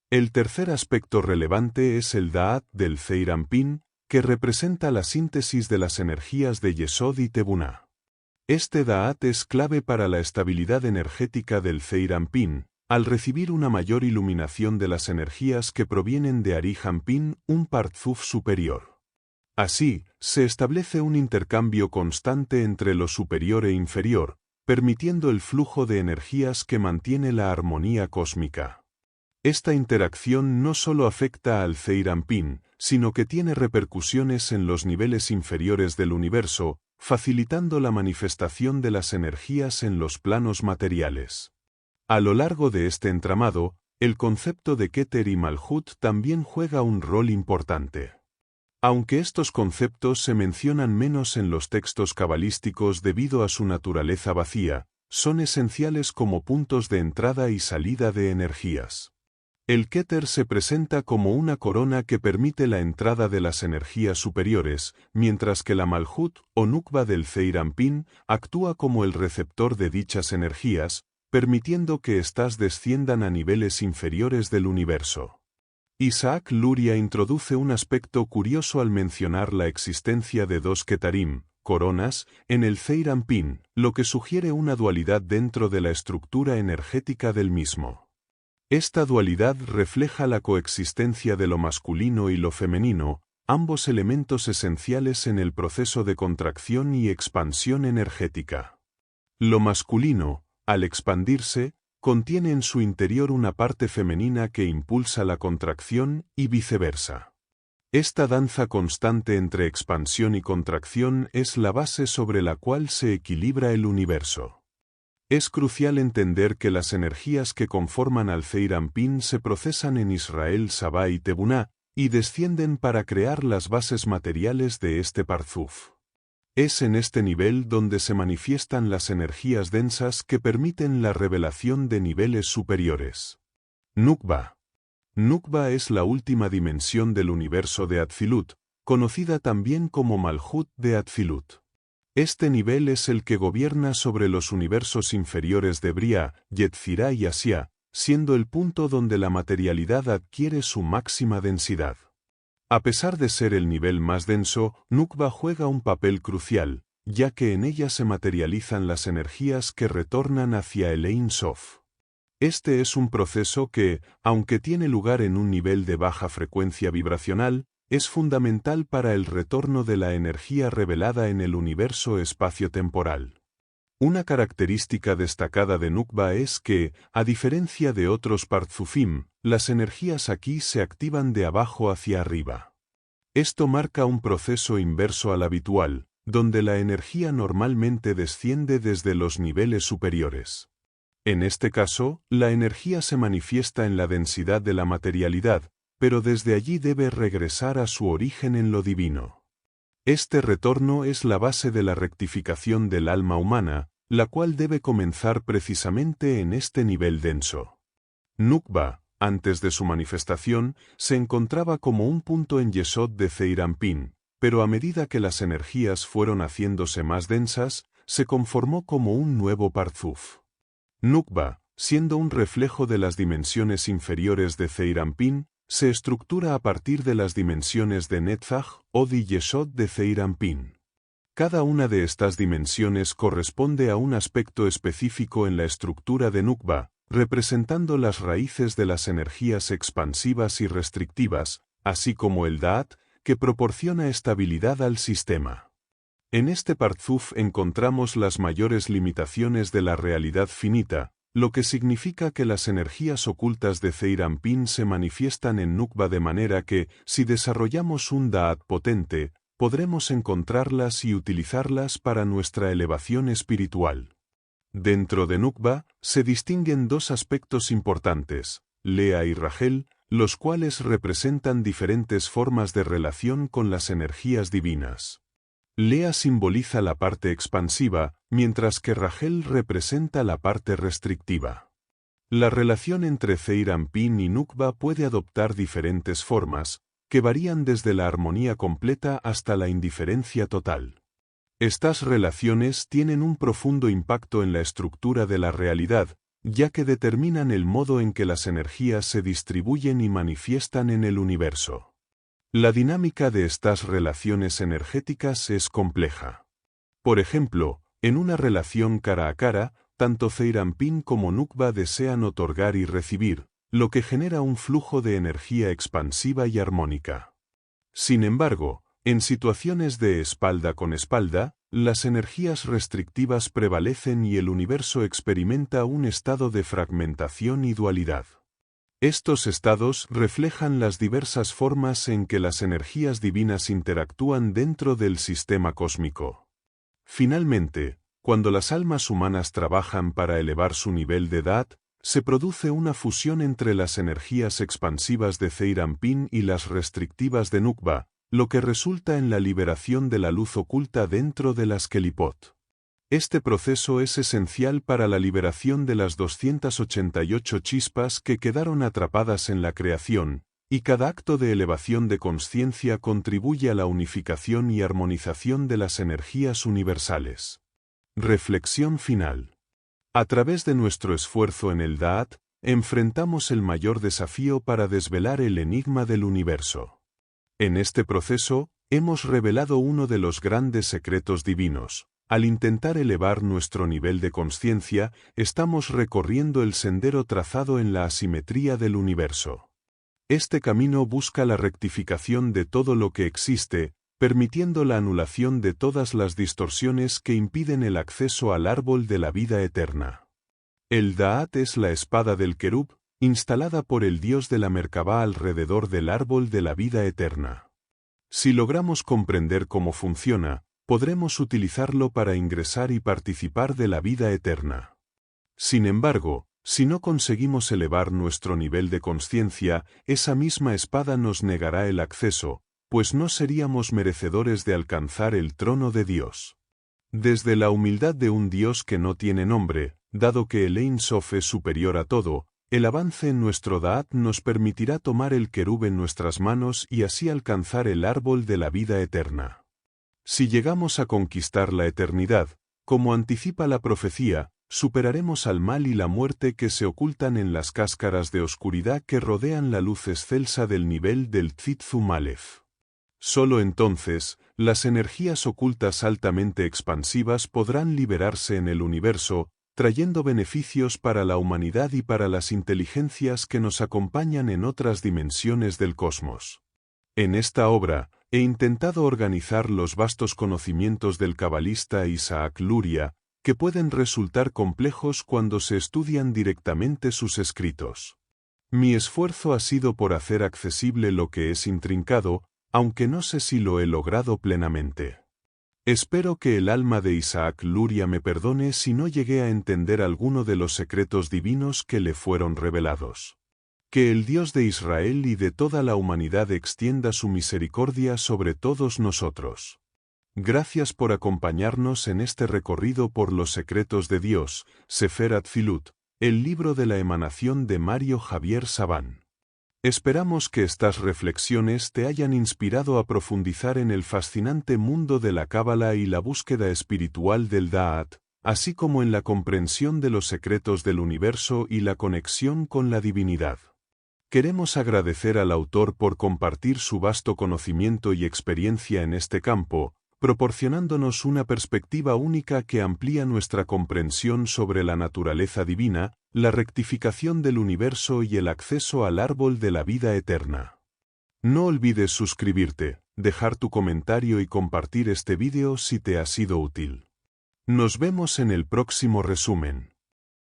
El tercer aspecto relevante es el Da'at del Zeir Anpin, que representa la síntesis de las energías de Yesod y Tebuná. Este Da'at es clave para la estabilidad energética del Zeir Anpin, al recibir una mayor iluminación de las energías que provienen de Ari Anpin, un Parzuf superior. Así, se establece un intercambio constante entre lo superior e inferior, permitiendo el flujo de energías que mantiene la armonía cósmica. Esta interacción no solo afecta al Zeir Anpin, sino que tiene repercusiones en los niveles inferiores del universo, facilitando la manifestación de las energías en los planos materiales. A lo largo de este entramado, el concepto de Keter y Malhut también juega un rol importante. Aunque estos conceptos se mencionan menos en los textos cabalísticos debido a su naturaleza vacía, son esenciales como puntos de entrada y salida de energías. El Keter se presenta como una corona que permite la entrada de las energías superiores, mientras que la Malhut o Nukba del Zeir Anpin actúa como el receptor de dichas energías, permitiendo que éstas desciendan a niveles inferiores del universo. Isaac Luria introduce un aspecto curioso al mencionar la existencia de 2 Ketarim, coronas, en el Zeir Anpin, lo que sugiere una dualidad dentro de la estructura energética del mismo. Esta dualidad refleja la coexistencia de lo masculino y lo femenino, ambos elementos esenciales en el proceso de contracción y expansión energética. Lo masculino, al expandirse, contiene en su interior una parte femenina que impulsa la contracción y viceversa. Esta danza constante entre expansión y contracción es la base sobre la cual se equilibra el universo. Es crucial entender que las energías que conforman al Zeir Anpin se procesan en Israel Sabá y Tebuná, y descienden para crear las bases materiales de este Parzuf. Es en este nivel donde se manifiestan las energías densas que permiten la revelación de niveles superiores. Nukba. Nukba es la última dimensión del universo de Atzilut, conocida también como Malhut de Atzilut. Este nivel es el que gobierna sobre los universos inferiores de Briah, Yetzirah y Asiah, siendo el punto donde la materialidad adquiere su máxima densidad. A pesar de ser el nivel más denso, Nukba juega un papel crucial, ya que en ella se materializan las energías que retornan hacia el Ein Sof. Este es un proceso que, aunque tiene lugar en un nivel de baja frecuencia vibracional, es fundamental para el retorno de la energía revelada en el universo espacio-temporal. Una característica destacada de Nukba es que, a diferencia de otros Parzufim, las energías aquí se activan de abajo hacia arriba. Esto marca un proceso inverso al habitual, donde la energía normalmente desciende desde los niveles superiores. En este caso, la energía se manifiesta en la densidad de la materialidad, pero desde allí debe regresar a su origen en lo divino. Este retorno es la base de la rectificación del alma humana, la cual debe comenzar precisamente en este nivel denso. Nukba, antes de su manifestación, se encontraba como un punto en Yesod de Zeir Anpin, pero a medida que las energías fueron haciéndose más densas, se conformó como un nuevo Parzuf. Nukba, siendo un reflejo de las dimensiones inferiores de Zeir Anpin, se estructura a partir de las dimensiones de Netzach, Od y Yesod de Zeir Anpin. Cada una de estas dimensiones corresponde a un aspecto específico en la estructura de Nukba, representando las raíces de las energías expansivas y restrictivas, así como el Da'at, que proporciona estabilidad al sistema. En este Parzuf encontramos las mayores limitaciones de la realidad finita, lo que significa que las energías ocultas de Zeir Anpin se manifiestan en Nukba de manera que, si desarrollamos un Da'at potente, podremos encontrarlas y utilizarlas para nuestra elevación espiritual. Dentro de Nukba, se distinguen dos aspectos importantes, Lea y Rachel, los cuales representan diferentes formas de relación con las energías divinas. Lea simboliza la parte expansiva, mientras que Rachel representa la parte restrictiva. La relación entre Zeir Anpin y Nukba puede adoptar diferentes formas, que varían desde la armonía completa hasta la indiferencia total. Estas relaciones tienen un profundo impacto en la estructura de la realidad, ya que determinan el modo en que las energías se distribuyen y manifiestan en el universo. La dinámica de estas relaciones energéticas es compleja. Por ejemplo, en una relación cara a cara, tanto Zeir Anpin como Nukba desean otorgar y recibir, lo que genera un flujo de energía expansiva y armónica. Sin embargo, en situaciones de espalda con espalda, las energías restrictivas prevalecen y el universo experimenta un estado de fragmentación y dualidad. Estos estados reflejan las diversas formas en que las energías divinas interactúan dentro del sistema cósmico. Finalmente, cuando las almas humanas trabajan para elevar su nivel de Da'at, se produce una fusión entre las energías expansivas de Zeir Anpin y las restrictivas de Nukba, lo que resulta en la liberación de la luz oculta dentro de las Kelipot. Este proceso es esencial para la liberación de las 288 chispas que quedaron atrapadas en la creación, y cada acto de elevación de consciencia contribuye a la unificación y armonización de las energías universales. Reflexión final. A través de nuestro esfuerzo en el Da'at, enfrentamos el mayor desafío para desvelar el enigma del universo. En este proceso, hemos revelado uno de los grandes secretos divinos. Al intentar elevar nuestro nivel de consciencia, estamos recorriendo el sendero trazado en la asimetría del universo. Este camino busca la rectificación de todo lo que existe, permitiendo la anulación de todas las distorsiones que impiden el acceso al árbol de la vida eterna. El Da'at es la espada del querub, instalada por el dios de la Merkabá alrededor del árbol de la vida eterna. Si logramos comprender cómo funciona, podremos utilizarlo para ingresar y participar de la vida eterna. Sin embargo, si no conseguimos elevar nuestro nivel de consciencia, esa misma espada nos negará el acceso, pues no seríamos merecedores de alcanzar el trono de Dios. Desde la humildad de un Dios que no tiene nombre, dado que el Ein Sof es superior a todo, el avance en nuestro Da'at nos permitirá tomar el querub en nuestras manos y así alcanzar el árbol de la vida eterna. Si llegamos a conquistar la eternidad, como anticipa la profecía, superaremos al mal y la muerte que se ocultan en las cáscaras de oscuridad que rodean la luz excelsa del nivel del Tzitzu Aleph. Solo entonces, las energías ocultas altamente expansivas podrán liberarse en el universo, trayendo beneficios para la humanidad y para las inteligencias que nos acompañan en otras dimensiones del cosmos. En esta obra, he intentado organizar los vastos conocimientos del cabalista Isaac Luria, que pueden resultar complejos cuando se estudian directamente sus escritos. Mi esfuerzo ha sido por hacer accesible lo que es intrincado, aunque no sé si lo he logrado plenamente. Espero que el alma de Isaac Luria me perdone si no llegué a entender alguno de los secretos divinos que le fueron revelados. Que el Dios de Israel y de toda la humanidad extienda su misericordia sobre todos nosotros. Gracias por acompañarnos en este recorrido por los secretos de Dios, Sefer Atfilut, el libro de la emanación de Mario Javier Sabán. Esperamos que estas reflexiones te hayan inspirado a profundizar en el fascinante mundo de la Cábala y la búsqueda espiritual del Da'at, así como en la comprensión de los secretos del universo y la conexión con la divinidad. Queremos agradecer al autor por compartir su vasto conocimiento y experiencia en este campo, proporcionándonos una perspectiva única que amplía nuestra comprensión sobre la naturaleza divina, la rectificación del universo y el acceso al árbol de la vida eterna. No olvides suscribirte, dejar tu comentario y compartir este vídeo si te ha sido útil. Nos vemos en el próximo resumen.